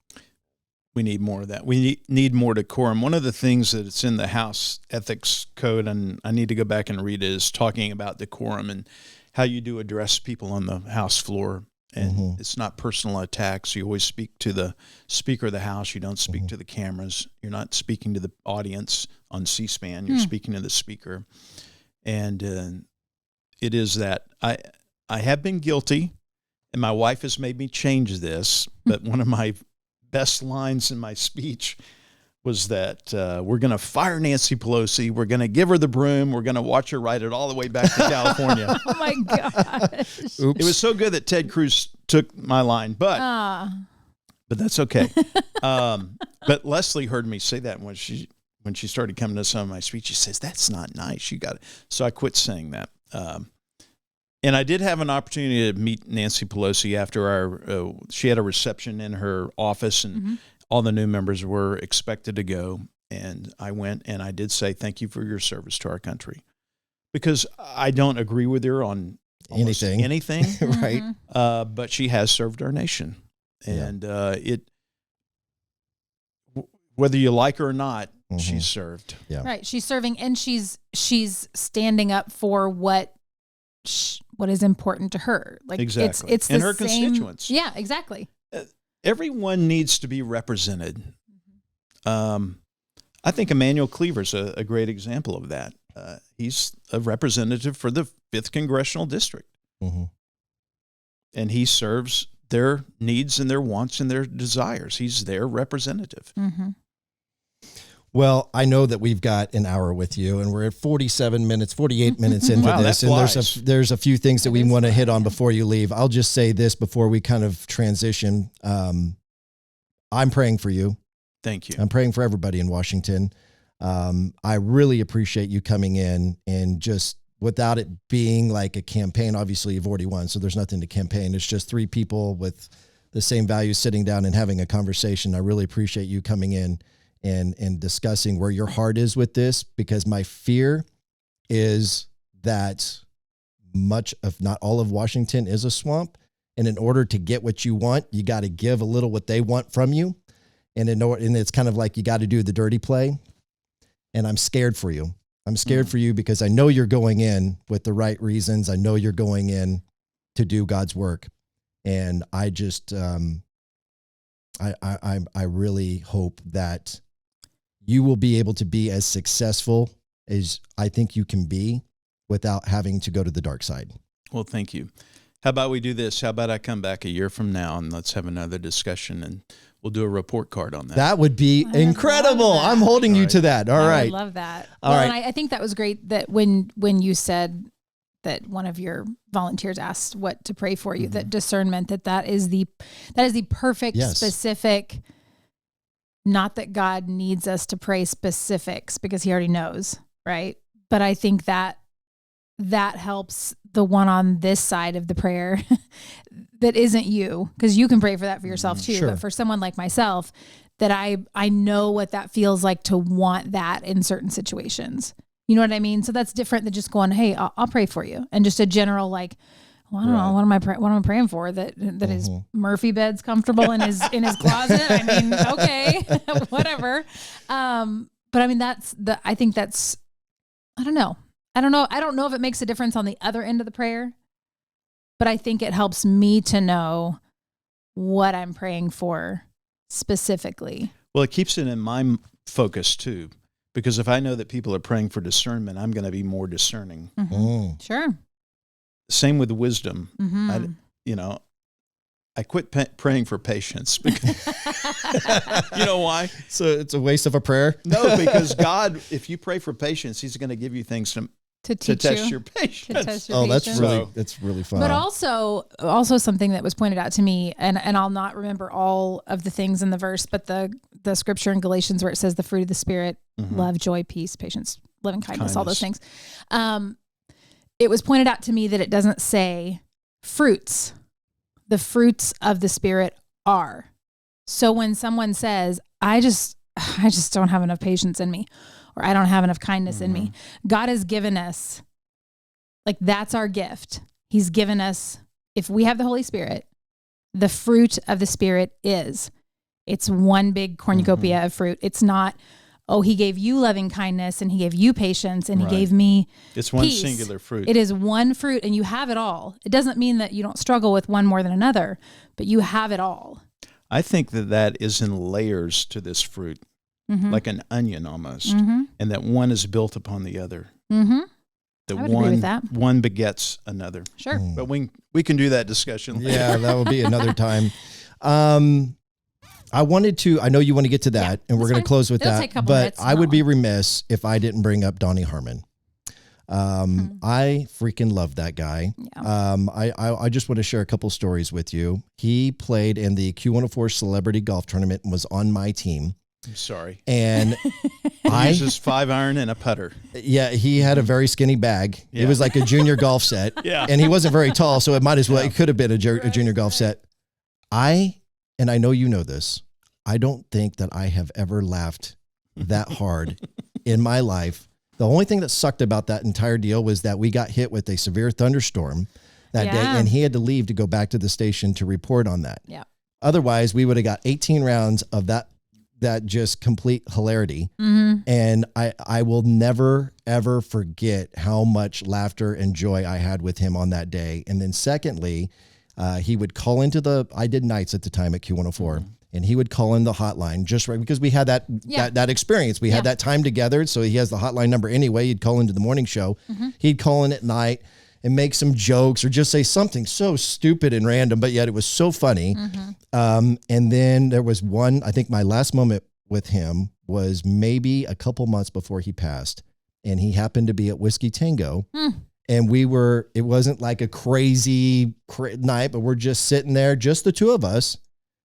We need more of that. We need more decorum. One of the things that's in the House Ethics Code, and I need to go back and read it, is talking about decorum and how you do address people on the House floor. And it's not personal attacks. You always speak to the Speaker of the House. You don't speak to the cameras. You're not speaking to the audience on C-SPAN. You're speaking to the Speaker. And it is that I have been guilty, and my wife has made me change this, but one of my best lines in my speech was that we're going to fire Nancy Pelosi. We're going to give her the broom. We're going to watch her ride it all the way back to California. Oh, my gosh. Oops. It was so good that Ted Cruz took my line, but that's okay. But Leslie heard me say that when she started coming to some of my speech. She says, "That's not nice. You got it." So I quit saying that. And I did have an opportunity to meet Nancy Pelosi after she had a reception in her office, and all the new members were expected to go. And I went, and I did say, "Thank you for your service to our country," because I don't agree with her on anything, right? But she has served our nation, and whether you like her or not, she's served. Yeah. Right. She's serving, and she's standing up for what is important to her. Like, exactly. It's and the her same, constituents. Yeah, exactly. Everyone needs to be represented. I think Emmanuel Cleaver's a great example of that. He's a representative for the 5th Congressional District. And he serves their needs and their wants and their desires. He's their representative. Well, I know that we've got an hour with you, and we're at 48 minutes into Wow, this, that and there's a few things that we want to hit on before you leave. I'll just say this before we kind of transition. I'm praying for you. Thank you. I'm praying for everybody in Washington. I really appreciate you coming in, and just without it being like a campaign. Obviously, you've already won, so there's nothing to campaign. It's just 3 people with the same values sitting down and having a conversation. I really appreciate you coming in and discussing where your heart is with this, because my fear is that much of, not all of Washington is a swamp. And in order to get what you want, you got to give a little what they want from you. And it's kind of like you got to do the dirty play. And I'm scared for you. I'm scared for you because I know you're going in with the right reasons. I know you're going in to do God's work. And I just, I really hope that you will be able to be as successful as I think you can be without having to go to the dark side. Well, thank you. How about we do this? How about I come back a year from now and let's have another discussion, and we'll do a report card on that. That would be incredible. I'm holding you to that. All right. I love that. All right. And I think that was great that when you said that one of your volunteers asked what to pray for you, that discernment, that is the perfect specific. Not that God needs us to pray specifics because he already knows, right? But I think that helps the one on this side of the prayer that isn't you, because you can pray for that for yourself too. Sure. But for someone like myself, that I know what that feels like to want that in certain situations. You know what I mean? So that's different than just going, hey, I'll pray for you. And just a general like, well, I don't know, what am I praying for? That his Murphy bed's comfortable in his closet. I mean, okay, whatever. But I mean, I think that's, I don't know. I don't know if it makes a difference on the other end of the prayer, but I think it helps me to know what I'm praying for specifically. Well, it keeps it in my focus too, because if I know that people are praying for discernment, I'm going to be more discerning. Mm-hmm. Sure. Same with wisdom. Mm-hmm. I quit praying for patience. Because, you know why? So it's a waste of a prayer? No, because God, if you pray for patience, he's going to give you things to test your patience. That's really fun. But also something that was pointed out to me, and I'll not remember all of the things in the verse, but the scripture in Galatians where it says the fruit of the Spirit, love, joy, peace, patience, loving kindness, all those things. It was pointed out to me that it doesn't say fruits. The fruits of the Spirit are. So when someone says, I just don't have enough patience in me, or I don't have enough kindness in me, God has given us, like, that's our gift. He's given us, if we have the Holy Spirit, the fruit of the Spirit it's one big cornucopia of fruit. It's not, oh, he gave you loving kindness and he gave you patience and he gave me It's one peace. Singular fruit. It is one fruit and you have it all. It doesn't mean that you don't struggle with one more than another, but you have it all. I think that is in layers to this fruit, like an onion almost, and that one is built upon the other. Mm-hmm. I would agree with that. One begets another. Sure. But we can do that discussion later. Yeah, that will be another time. I know you want to get to that, and we're going to close with It'll that. Take a couple but minutes, I would be remiss if I didn't bring up Donnie Harmon. I freaking love that guy. Yeah. I just want to share a couple stories with you. He played in the Q104 Celebrity Golf Tournament and was on my team. I'm sorry. And he uses 5-iron and a putter. Yeah, he had a very skinny bag. Yeah. It was like a junior golf set. Yeah. And he wasn't very tall, so it could have been a junior golf set. And I know you know this, I don't think that I have ever laughed that hard in my life. The only thing that sucked about that entire deal was that we got hit with a severe thunderstorm that day, and he had to leave to go back to the station to report on that. Yeah. Otherwise, we would have got 18 rounds of that just complete hilarity. Mm-hmm. And I will never, ever forget how much laughter and joy I had with him on that day. And then secondly, he would call into I did nights at the time at Q104, and he would call in the hotline just right because we had that experience. We had that time together. So he has the hotline number anyway. He'd call into the morning show. Mm-hmm. He'd call in at night and make some jokes or just say something so stupid and random, but yet it was so funny. Mm-hmm. And then there was I think my last moment with him was maybe a couple months before he passed, and he happened to be at Whiskey Tango. And it wasn't like a crazy night, but we're just sitting there, just the two of us,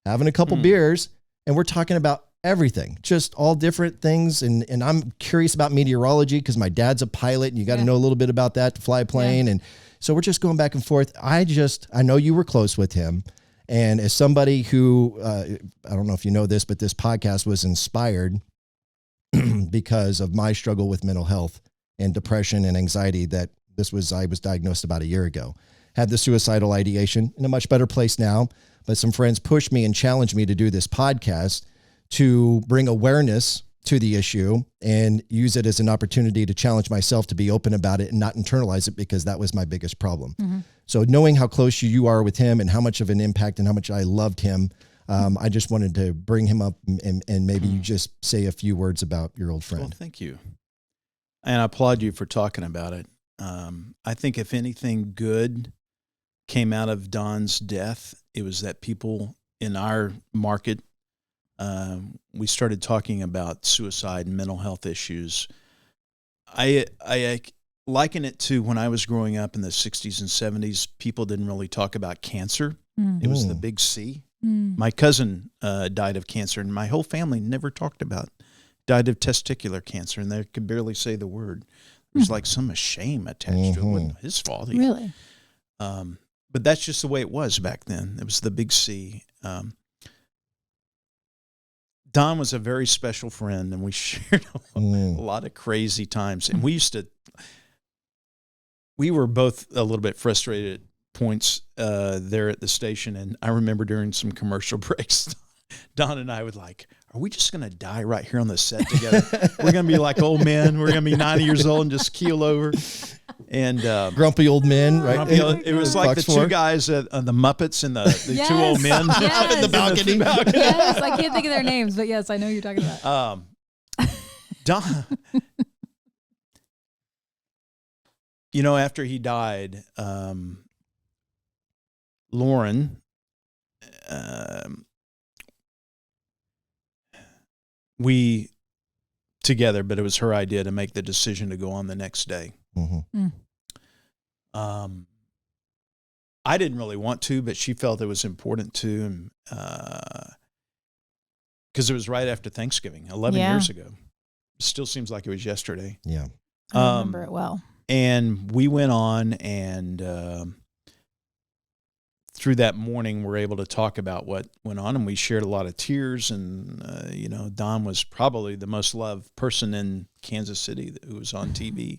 having a couple beers, and we're talking about everything, just all different things. And I'm curious about meteorology because my dad's a pilot and you got to know a little bit about that to fly a plane. Yeah. And so we're just going back and forth. I know you were close with him. And as somebody who, I don't know if you know this, but this podcast was inspired because of my struggle with mental health and depression and anxiety I was diagnosed about a year ago. Had the suicidal ideation, in a much better place now, but some friends pushed me and challenged me to do this podcast to bring awareness to the issue and use it as an opportunity to challenge myself to be open about it and not internalize it, because that was my biggest problem. Mm-hmm. So knowing how close you are with him and how much of an impact and how much I loved him, I just wanted to bring him up and maybe you just say a few words about your old friend. Well, thank you. And I applaud you for talking about it. I think if anything good came out of Don's death, it was that people in our market, we started talking about suicide and mental health issues. I liken it to when I was growing up in the 60s and 70s, people didn't really talk about cancer. It was the big C. My cousin died of cancer, and my whole family never talked about it. Died of testicular cancer, and they could barely say the word. There's like some shame attached to it. It wasn't his fault. Really? But that's just the way it was back then. It was the big C. Don was a very special friend, and we shared a lot of crazy times. And we were both a little bit frustrated at points there at the station. And I remember during some commercial breaks, Don and I would like, are we just going to die right here on the set together? We're going to be like old men. We're going to be 90 years old and just keel over. And grumpy old men, right? It was like the two guys on the Muppets and the two old men yes. in the balcony. Yes, I can't think of their names, but yes, I know who you're talking about. Don, after he died, Lauren, we together, but it was her idea to make the decision to go on the next day. Mm-hmm. I didn't really want to, but she felt it was important to, because it was right after Thanksgiving, 11 years ago. Still seems like it was yesterday. Yeah. I remember it well. And we went on, and through that morning, we're able to talk about what went on, and we shared a lot of tears. And Don was probably the most loved person in Kansas City who was on TV.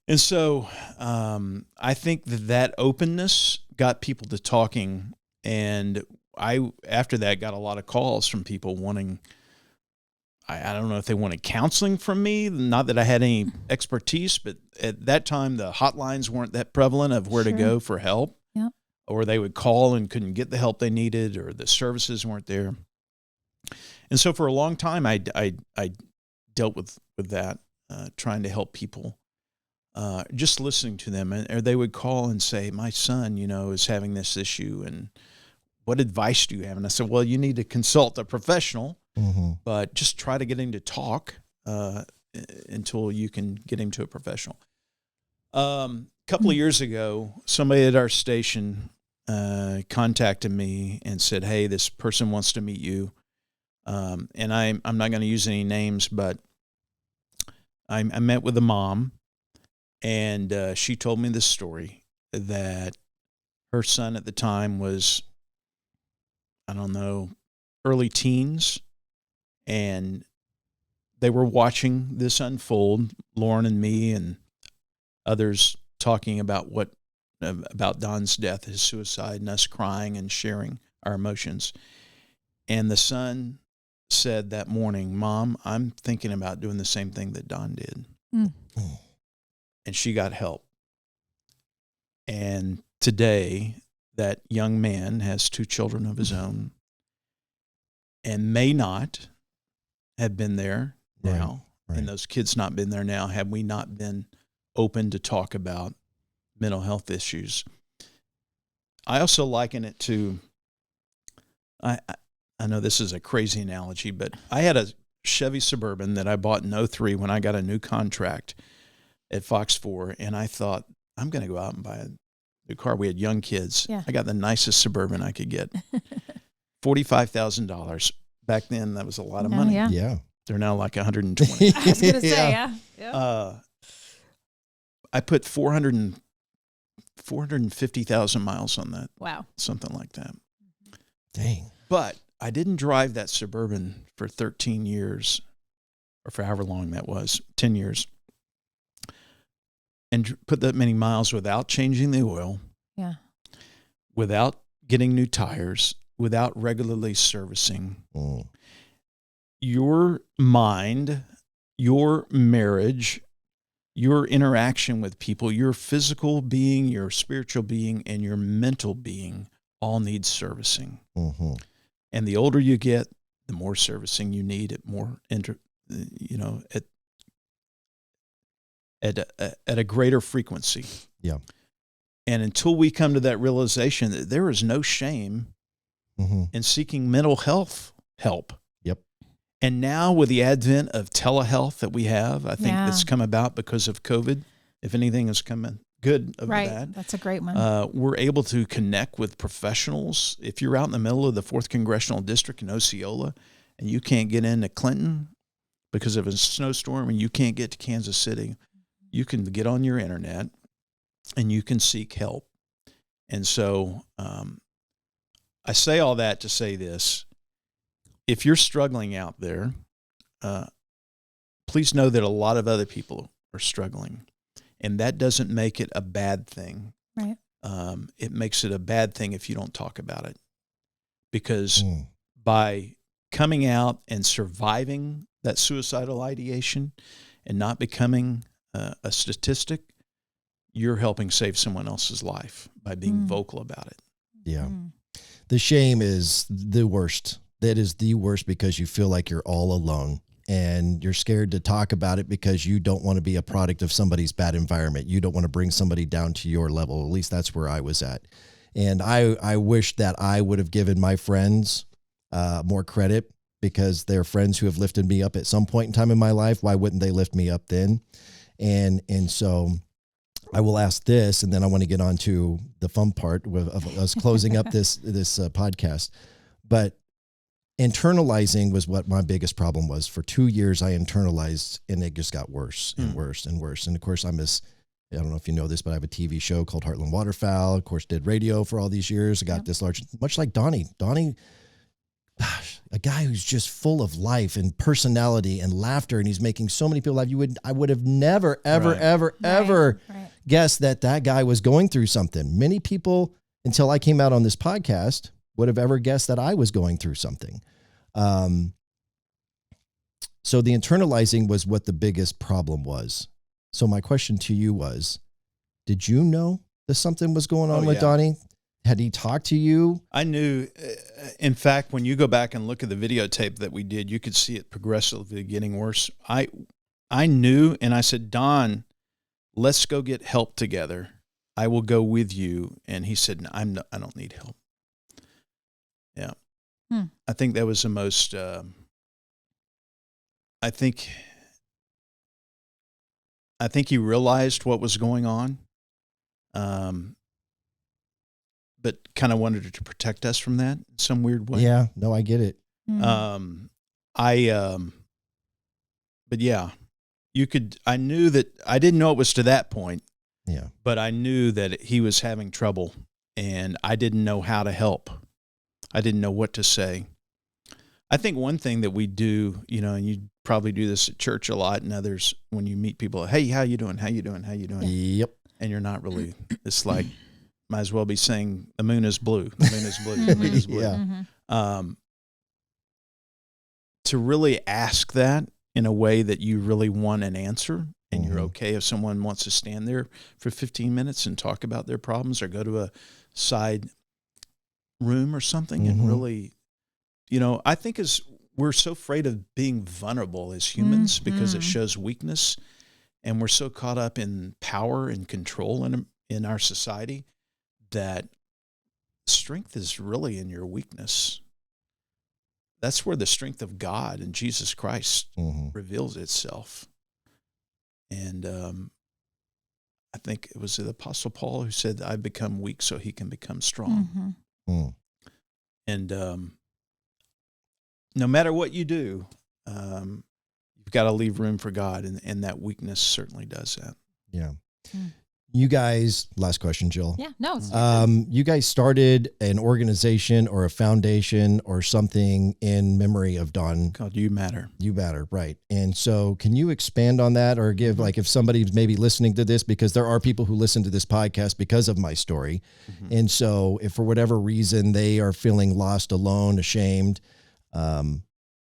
And so I think that openness got people to talking, and I after that got a lot of calls from people wanting. I don't know if they wanted counseling from me. Not that I had any expertise, but at that time the hotlines weren't that prevalent of where to go for help. Yep. Or they would call and couldn't get the help they needed, or the services weren't there. And so for a long time, I dealt with that, trying to help people, just listening to them. Or they would call and say, my son, is having this issue, and what advice do you have? And I said, well, you need to consult a professional, but just try to get him to talk until you can get him to a professional. A couple of years ago, somebody at our station contacted me and said, hey, this person wants to meet you. And I'm not going to use any names, but I met with a mom, and she told me this story that her son at the time was, I don't know, early teens, and they were watching this unfold, Lauren and me and others talking about about Don's death, his suicide, and us crying and sharing our emotions. And the son said that morning, Mom, I'm thinking about doing the same thing that Don did. And she got help. And today, that young man has 2 children of his own and may not have been there now. Right. And those kids not been there now had we not been open to talk about mental health issues. I also liken it to, I know this is a crazy analogy, but I had a Chevy Suburban that I bought in 2003 when I got a new contract at Fox 4, and I thought, I'm going to go out and buy a new car. We had young kids. Yeah. I got the nicest Suburban I could get. $45,000. Back then, that was a lot of money. Yeah. They're now like 120. I was going to say, yeah. I put 450,000 miles on that. Wow. Something like that. Dang. But I didn't drive that Suburban for 13 years, or for however long that was, 10 years, and put that many miles without changing the oil. Yeah. Without getting new tires, without regularly servicing. Your mind, your marriage, your interaction with people, your physical being, your spiritual being, and your mental being all need servicing. And the older you get, the more servicing you need at more, at a greater frequency. Yeah. And until we come to that realization that there is no shame in seeking mental health help. Yep. And now with the advent of telehealth that we have, I think that's come about because of COVID. If anything has come good of that. That's a great one. We're able to connect with professionals. If you're out in the middle of the 4th Congressional District in Osceola and you can't get into Clinton because of a snowstorm and you can't get to Kansas City, you can get on your internet and you can seek help. And so I say all that to say this. if you're struggling out there, please know that a lot of other people are struggling, and that doesn't make it a bad thing. Right. It makes it a bad thing if you don't talk about it, because by coming out and surviving that suicidal ideation and not becoming a statistic, you're helping save someone else's life by being vocal about it. Yeah. The shame is the worst. That is the worst, because you feel like you're all alone and you're scared to talk about it because you don't want to be a product of somebody's bad environment. You don't want to bring somebody down to your level. At least that's where I was at. And I wish that I would have given my friends more credit, because they're friends who have lifted me up at some point in time in my life. Why wouldn't they lift me up then? And so I will ask this, and then I want to get on to the fun part of us closing up this podcast. But internalizing was what my biggest problem was. For 2 years, I internalized, and it just got worse and worse and worse. And of course, I don't know if you know this, but I have a TV show called Heartland Waterfowl. Of course, did radio for all these years. I got this large, much like Donnie. Gosh, a guy who's just full of life and personality and laughter, and he's making so many people laugh. I would have never, ever guessed that guy was going through something. Many people, until I came out on this podcast, would have ever guessed that I was going through something. So the internalizing was what the biggest problem was. So my question to you was, did you know that something was going on with Donnie? Had he talked to you? I knew. In fact, when you go back and look at the videotape that we did, you could see it progressively getting worse. I knew, and I said, Don, let's go get help together. I will go with you. And he said, no, I don't need help. Yeah. I think that was the most, I think he realized what was going on. But kind of wanted to protect us from that in some weird way. Yeah, no, I get it. But yeah, I knew that, I didn't know it was to that point. Yeah. But I knew that he was having trouble, and I didn't know how to help. I didn't know what to say. I think one thing that we do, and you probably do this at church a lot and others, when you meet people, hey, how you doing? How you doing? How you doing? Yep. And you're not really, it's like, might as well be saying the moon is blue. The moon is blue. The moon is blue. Yeah. To really ask that in a way that you really want an answer, and you're okay if someone wants to stand there for 15 minutes and talk about their problems, or go to a side room or something and really, I think we're so afraid of being vulnerable as humans because it shows weakness, and we're so caught up in power and control in our society, that strength is really in your weakness. That's where the strength of God and Jesus Christ reveals itself. And I think it was the Apostle Paul who said, I become weak so he can become strong. And no matter what you do, you've got to leave room for God, and that weakness certainly does that. Yeah. You guys, last question, Jill. Yeah, no. You guys started an organization or a foundation or something in memory of Don. Called You Matter. You Matter, right. And so can you expand on that, or give, like, if somebody's maybe listening to this, because there are people who listen to this podcast because of my story. And so if for whatever reason they are feeling lost, alone, ashamed,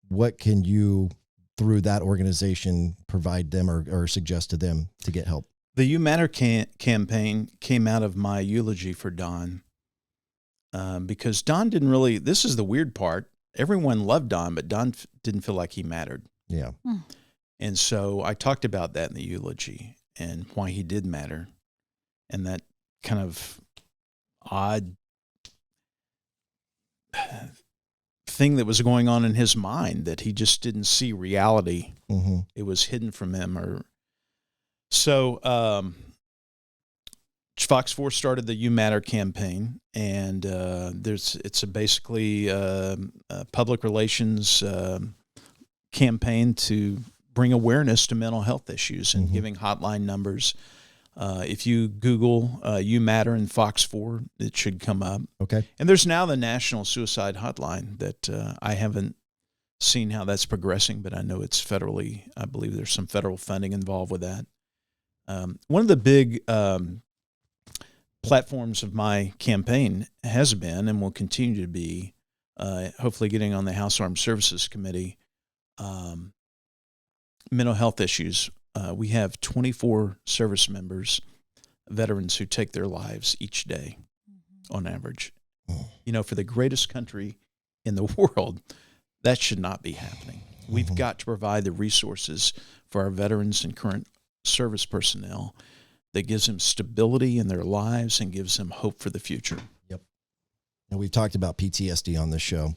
what can you, through that organization, provide them or suggest to them to get help? The You Matter campaign came out of my eulogy for Don, because Don didn't really, this is the weird part, everyone loved Don, but Don didn't feel like he mattered. Yeah. And so I talked about that in the eulogy and why he did matter, and that kind of odd thing that was going on in his mind, that he just didn't see reality. It was hidden from him. So Fox 4 started the You Matter campaign, and it's basically a public relations campaign to bring awareness to mental health issues, and giving hotline numbers. If you Google You Matter and Fox 4, it should come up. Okay. And there's now the National Suicide Hotline that I haven't seen how that's progressing, but I know it's federally. I believe there's some federal funding involved with that. One of the big platforms of my campaign has been and will continue to be, hopefully getting on the House Armed Services Committee, mental health issues. We have 24 service members, veterans who take their lives each day on average. You know, for the greatest country in the world, that should not be happening. We've got to provide the resources for our veterans and current service personnel that gives them stability in their lives and gives them hope for the future. Yep. And we've talked about PTSD on this show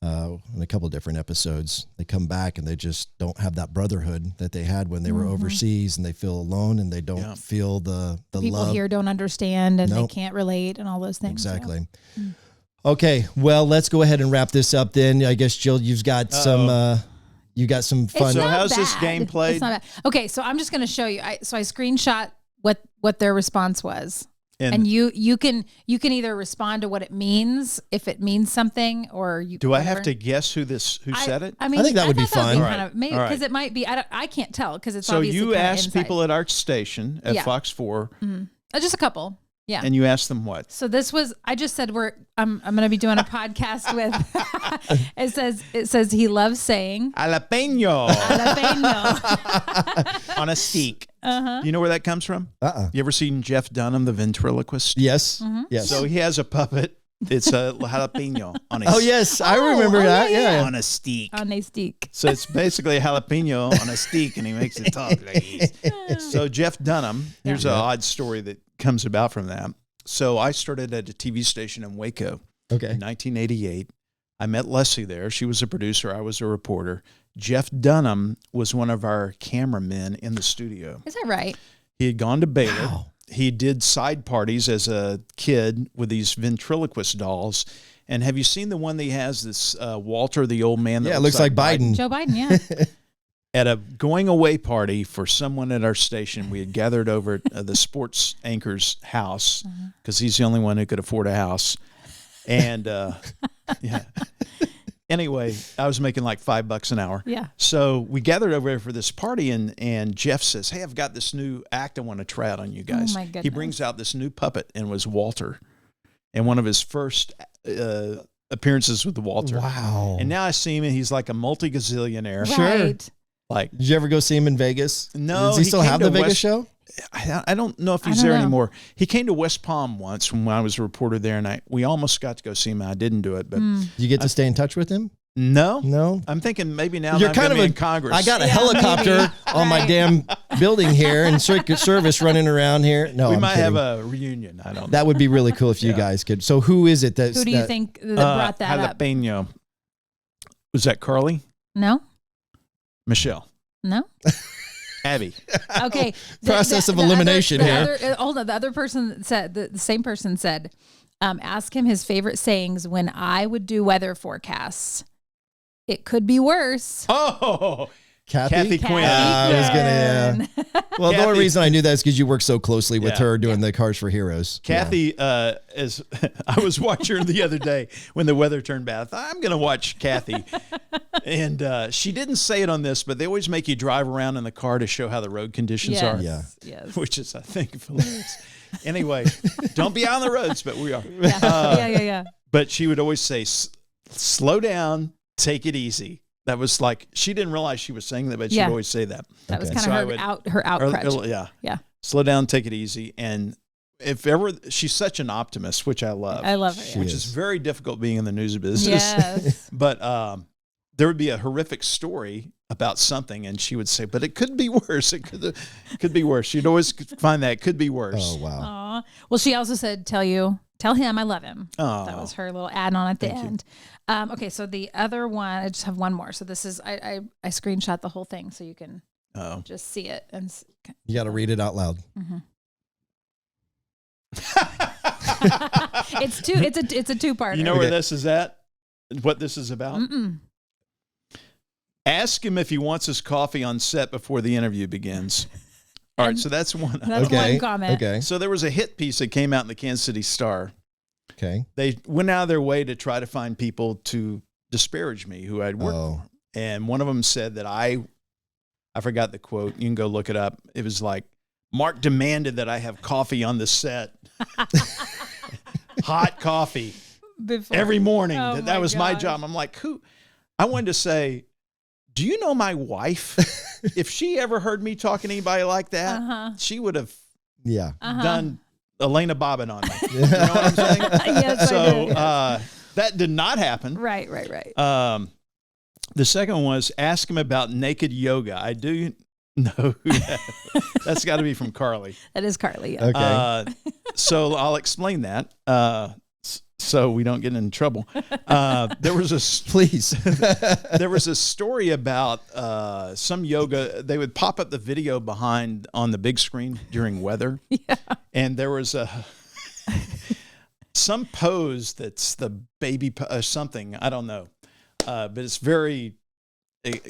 in a couple of different episodes. They come back and they just don't have that brotherhood that they had when they were overseas, and they feel alone and they don't feel the people love. here don't understand and they can't relate and all those things. Exactly. Yeah. Okay, well, let's go ahead and wrap this up then. I guess, Jill, you've got some you got some fun. So how's this game played? It's not bad. Okay, so I'm just going to show you. I screenshot what their response was. And you can either respond to what it means, if it means something, or you. Do I have to guess who said it? I mean, I think that would be fun. Kind of, maybe because it might be. I can't tell because it's so obviously you asked inside. people at our station at Fox 4, just a couple. Yeah. And you asked them what? So this was, I just said I'm going to be doing a podcast with, it says he loves saying jalapeno on a steak. Uh-huh. You know where that comes from? You ever seen Jeff Dunham, the ventriloquist? Yes. Yes. So he has a puppet. It's a jalapeno on a Oh, yes. I remember that. Yeah. on a steak. On a steak. So it's basically a jalapeno on a steak, and he makes it talk like this. So Jeff Dunham, here's an odd story that comes about from that. So I started at a TV station in Waco in 1988. I met Leslie there. She was a producer. I was a reporter. Jeff Dunham was one of our cameramen in the studio. Is that right? He had gone to Baylor. Wow. He did side parties as a kid with these ventriloquist dolls. And have you seen the one that he has, this Walter, the old man? That it looks like Biden. Joe Biden, yeah. At a going away party for someone at our station, we had gathered over at the sports anchor's house because he's the only one who could afford a house. And yeah. Anyway, I was making like $5 an hour. Yeah. So we gathered over there for this party, and Jeff says, "Hey, I've got this new act I want to try out on you guys." Oh my goodness. He brings out this new puppet, and it was Walter, and one of his first appearances with Walter. Wow. And now I see him, and he's like a multi-gazillionaire. Right. Sure. Like, did you ever go see him in Vegas? No. Does he still have the Vegas show? I don't know if he's there anymore. He came to West Palm once when I was a reporter there, and we almost got to go see him. I didn't do it, but You get to stay in touch with him? No. I'm thinking maybe now You're I'm kind of in Congress. I got a helicopter on my damn building here and Secret Service running around here. No, we I'm might kidding. have a reunion. I don't know. That would be really cool if you guys could. So who is it Who do you think that brought that up? Jalapeno. Was that Carly? No. Michelle? No. Abby? Okay. Process of elimination here. Hold on. The other person said, the same person said, ask him his favorite sayings when I would do weather forecasts. It could be worse. Oh, Kathy Quinn. I was gonna. Well, the only reason I knew that is because you work so closely with her doing the Cars for Heroes. Kathy is. I was watching her the other day when the weather turned bad. I thought, I'm going to watch Kathy, and she didn't say it on this, but they always make you drive around in the car to show how the road conditions are. Yeah. Yes. Which is, I think, hilarious. Anyway, don't be on the roads, but we are. Yeah. But she would always say, "Slow down, take it easy." That was like, she didn't realize she was saying that, but she'd always say that. That was kind of her out crutch. Yeah. Slow down, take it easy. And if ever, she's such an optimist, which I love. I love her. Which is very difficult being in the news business. Yes. But there would be a horrific story about something, and she would say, but it could be worse. It could be worse. She'd always find that it could be worse. Oh, wow. Aww. Well, she also said, tell him I love him. Oh. That was her little add-on at the end. Okay, so the other one, I just have one more. So this is, I screenshot the whole thing so you can just see it. And you got to read it out loud. Mm-hmm. It's a two-parter. You know where this is at? What this is about? Mm-mm. Ask him if he wants his coffee on set before the interview begins. All right, so that's one. That's one comment. Okay. So there was a hit piece that came out in the Kansas City Star. Okay. They went out of their way to try to find people to disparage me who I'd worked for. And one of them said that I forgot the quote. You can go look it up. It was like, Mark demanded that I have coffee on the set. Hot coffee every morning. Oh, that was my job. I'm like, who? I wanted to say, do you know my wife? If she ever heard me talking to anybody like that, she would have done Elena Bobbin on me. You know what I'm saying? Yes, so I did. that did not happen. Right. The second one was ask him about naked yoga. I do know that's got to be from Carly. That is Carly. Yeah. Okay. So I'll explain that so we don't get in trouble. There was a story about some yoga. They would pop up the video on the big screen during weather. Yeah. And there was some pose that's the baby something. I don't know. But it's very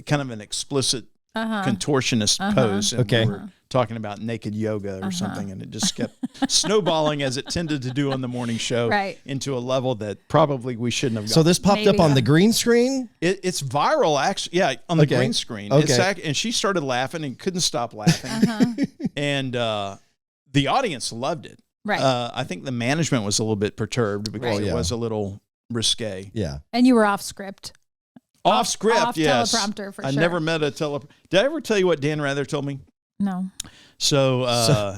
kind of an explicit contortionist pose. And we were talking about naked yoga or something, and it just kept snowballing as it tended to do on the morning show into a level that probably we shouldn't have gotten. So this popped up on the green screen? It's viral, actually. Yeah, on the green screen. Okay. And she started laughing and couldn't stop laughing. And the audience loved it. Right. I think the management was a little bit perturbed because it was a little risque. Yeah. And you were off script. Off script, yes. Teleprompter for sure. I never met a Did I ever tell you what Dan Rather told me? No. So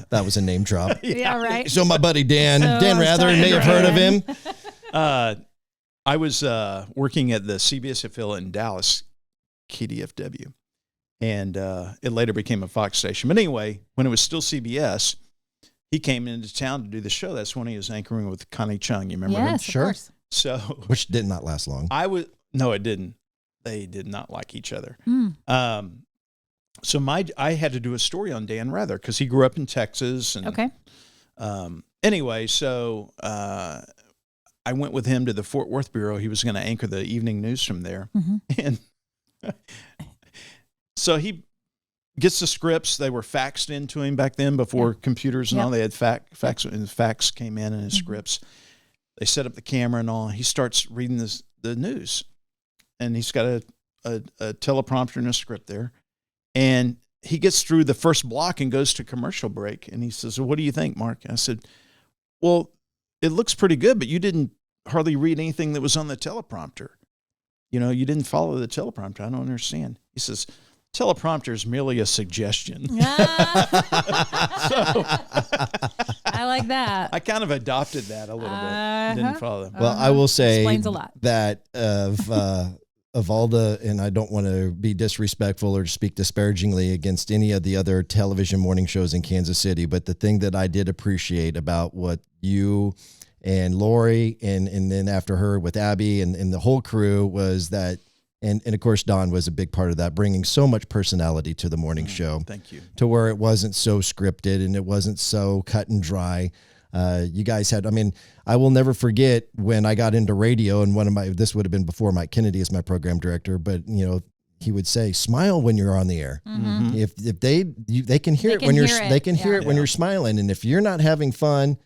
that was a name drop. Yeah, right. So my buddy Dan Rather, may have heard of him. I was working at the CBS affiliate in Dallas, KDFW, and it later became a Fox station. But anyway, when it was still CBS, he came into town to do the show. That's when he was anchoring with Connie Chung. You remember him? Yes, of course. So, which did not last long. No, it didn't. They did not like each other. So I had to do a story on Dan Rather because he grew up in Texas. And, anyway, so I went with him to the Fort Worth bureau. He was going to anchor the evening news from there, and so he gets the scripts. They were faxed into him back then before computers and all. They had fax, and fax came in and his scripts. They set up the camera and all. He starts reading the news. And he's got a teleprompter and a script there. And he gets through the first block and goes to commercial break. And he says, well, what do you think, Mark? I said, well, it looks pretty good, but you didn't hardly read anything that was on the teleprompter. You know, you didn't follow the teleprompter. I don't understand. He says, teleprompter is merely a suggestion. So I like that. I kind of adopted that a little bit. Didn't follow them. Well, I will say explains a lot. That of all the, and I don't want to be disrespectful or speak disparagingly against any of the other television morning shows in Kansas City, but the thing that I did appreciate about what you and Lori and then after her with Abby and the whole crew was that, and of course Don was a big part of that, bringing so much personality to the morning show. Thank you. To where it wasn't so scripted and it wasn't so cut and dry. You guys had, I mean, I will never forget when I got into radio, and this would have been before Mike Kennedy as my program director, but you know, he would say, smile when you're on the air. Mm-hmm. If they can hear it when you're smiling. And if you're not having fun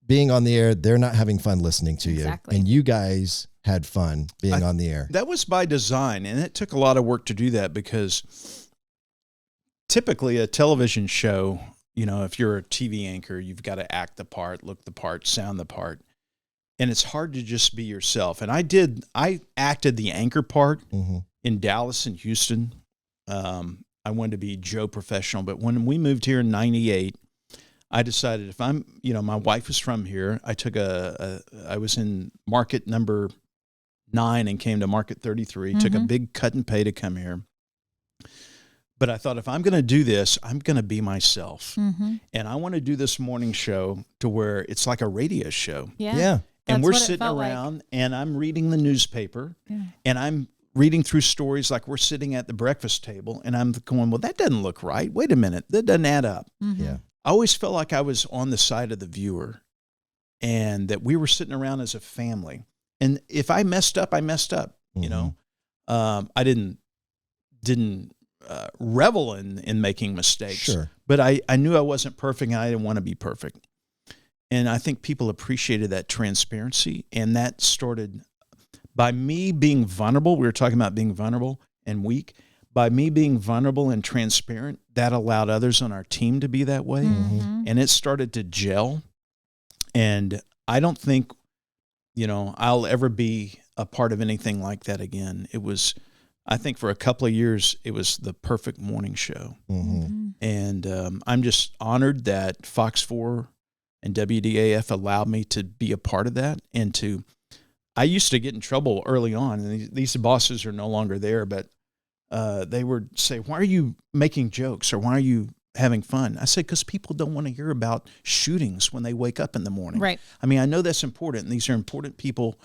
being on the air, they're not having fun listening to you. And you guys had fun being on the air. That was by design. And it took a lot of work to do that because typically a television show, you know, if you're a TV anchor, you've got to act the part, look the part, sound the part. And it's hard to just be yourself. And I acted the anchor part in Dallas and Houston. I wanted to be Joe Professional. But when we moved here in 98, I decided if my wife was from here. I was in market number 9 and came to market 33, took a big cut and pay to come here. But I thought, if I'm going to do this, I'm going to be myself. And I want to do this morning show to where it's like a radio show. Yeah. And we're sitting around and I'm reading the newspaper and I'm reading through stories like we're sitting at the breakfast table and I'm going, well, that doesn't look right. Wait a minute. That doesn't add up. Yeah. I always felt like I was on the side of the viewer and that we were sitting around as a family. And if I messed up, I messed up, you know. I didn't revel in making mistakes. Sure. But I knew I wasn't perfect and I didn't want to be perfect. And I think people appreciated that transparency, and that started by me being vulnerable, we were talking about being vulnerable and weak. By me being vulnerable and transparent, that allowed others on our team to be that way. Mm-hmm. And it started to gel. And I don't think, I'll ever be a part of anything like that again. It was, I think for a couple of years, it was the perfect morning show. Mm-hmm. And I'm just honored that Fox 4 and WDAF allowed me to be a part of that. And I used to get in trouble early on, and these bosses are no longer there, but they would say, why are you making jokes or why are you having fun? I said, because people don't want to hear about shootings when they wake up in the morning. Right. I mean, I know that's important. And these are important people,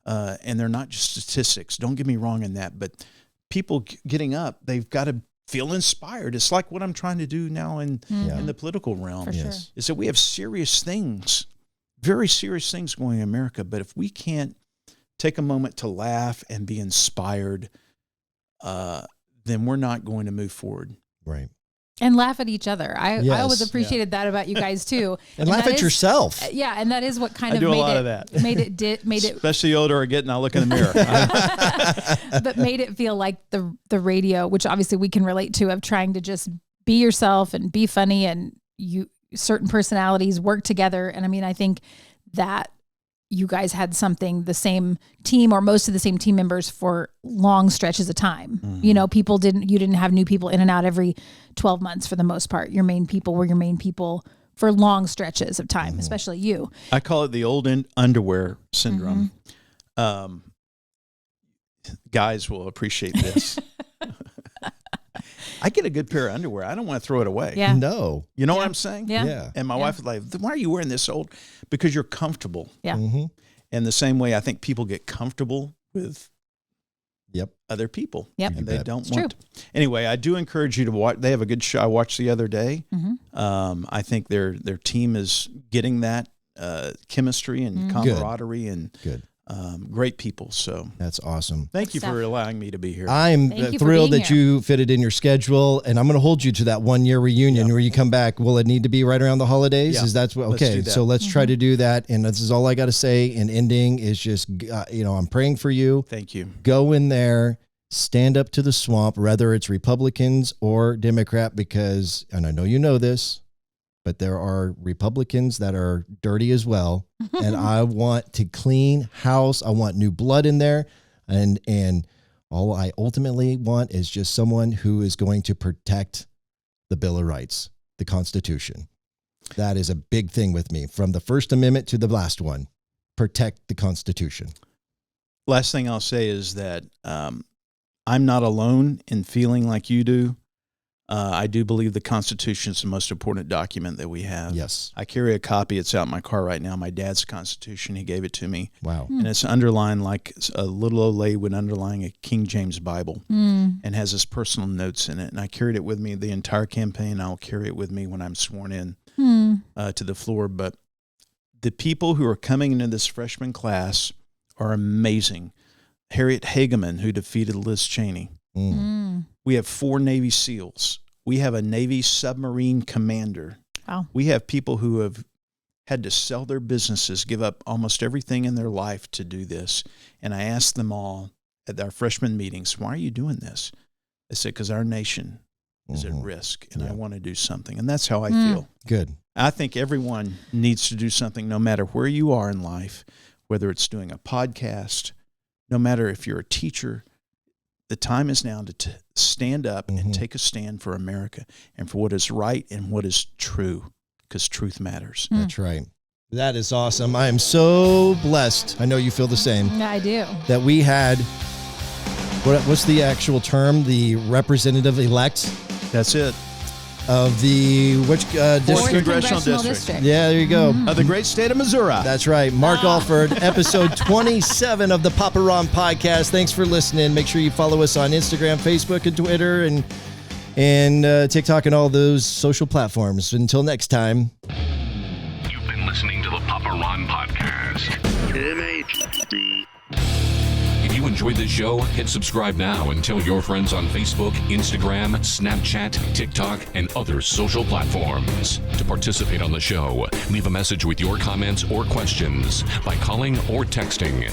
and they're not just statistics. Don't get me wrong in that. But people getting up, they've got to feel inspired. It's like what I'm trying to do now in the political realm. For sure. Yes. Is that we have serious things, very serious things going in America. But if we can't take a moment to laugh and be inspired, then we're not going to move forward. Right. And laugh at each other. I Yes. always appreciated that about you guys too. And laugh that at is- yourself. Yeah, and that is what kind I of do a made lot it of that. made it Especially the older I get and I look in the mirror. but made it feel like the radio, which obviously we can relate to, of trying to just be yourself and be funny, and certain personalities work together. And I mean, I think that you guys had the same team or most of the same team members for long stretches of time. Mm-hmm. You didn't have new people in and out every 12 months for the most part. Your main people were your main people for long stretches of time, Mm-hmm. especially you. I call it the old underwear syndrome. Guys will appreciate this. I get a good pair of underwear. I don't want to throw it away. Yeah. No. You know what I'm saying? Yeah. Yeah. And my wife is like, why are you wearing this old? Because you're comfortable. Yeah. Mm-hmm. And the same way I think people get comfortable with Yep. other people. Yep. And You they bet. don't It's want to. Anyway, I do encourage you to watch. They have a good show I watched the other day. Mm-hmm. I think their team is getting that chemistry and camaraderie and Good. great people. So That's awesome. thank you stuff. for allowing me to be here. I'm Thank you for thrilled being that here. you fit it in your schedule, and I'm going to hold you to that 1 year reunion where you come back. Will it need to be right around the holidays? Yeah. Is that's what? Let's Okay, do that. so let's try to do that. And this is all I got to say in ending is just, I'm praying for you. Thank you. Go in there, stand up to the swamp, whether it's Republicans or Democrat, because, and I know you know this, but there are Republicans that are dirty as well. And I want to clean house. I want new blood in there. And all I ultimately want is just someone who is going to protect the Bill of Rights, the Constitution. That is a big thing with me, from the First Amendment to the last one. Protect the Constitution. Last thing I'll say is that I'm not alone in feeling like you do. I do believe the Constitution is the most important document that we have. Yes. I carry a copy. It's out in my car right now. My dad's Constitution. He gave it to me. Wow. And it's underlined like a little old lady would underline a King James Bible, Mm. and has his personal notes in it. And I carried it with me the entire campaign. I'll carry it with me when I'm sworn in to the floor. But the people who are coming into this freshman class are amazing. Harriet Hageman, who defeated Liz Cheney. We have 4 Navy SEALs. We have a Navy submarine commander. Wow. We have people who have had to sell their businesses, give up almost everything in their life to do this. And I asked them all at our freshman meetings, why are you doing this? They said, because our nation is at risk, and I want to do something. And that's how I feel. Good. I think everyone needs to do something, no matter where you are in life, whether it's doing a podcast, no matter if you're a teacher. The time is now to stand up and take a stand for America and for what is right and what is true, because truth matters. That's right. That is awesome. I am so blessed. I know you feel the same. Yeah, I do. That we had, what's the actual term? The representative elect That's it. of the, which Fourth district? Congressional District. Yeah, there you go. Of the great state of Missouri. That's right. Mark Alford, episode 27 of the Papa Ron podcast. Thanks for listening. Make sure you follow us on Instagram, Facebook, and Twitter, and TikTok, and all those social platforms. Until next time. You've been listening to the Papa Ron Podcast. If you enjoyed this show, hit subscribe now and tell your friends on Facebook, Instagram, Snapchat, TikTok, and other social platforms. To participate on the show, leave a message with your comments or questions by calling or texting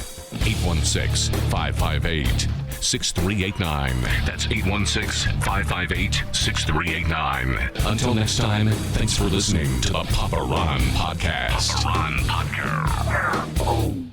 816-558-6389. That's 816-558-6389. Until next time, thanks for listening to the Papa Ron Podcast. Papa Ron Podcast.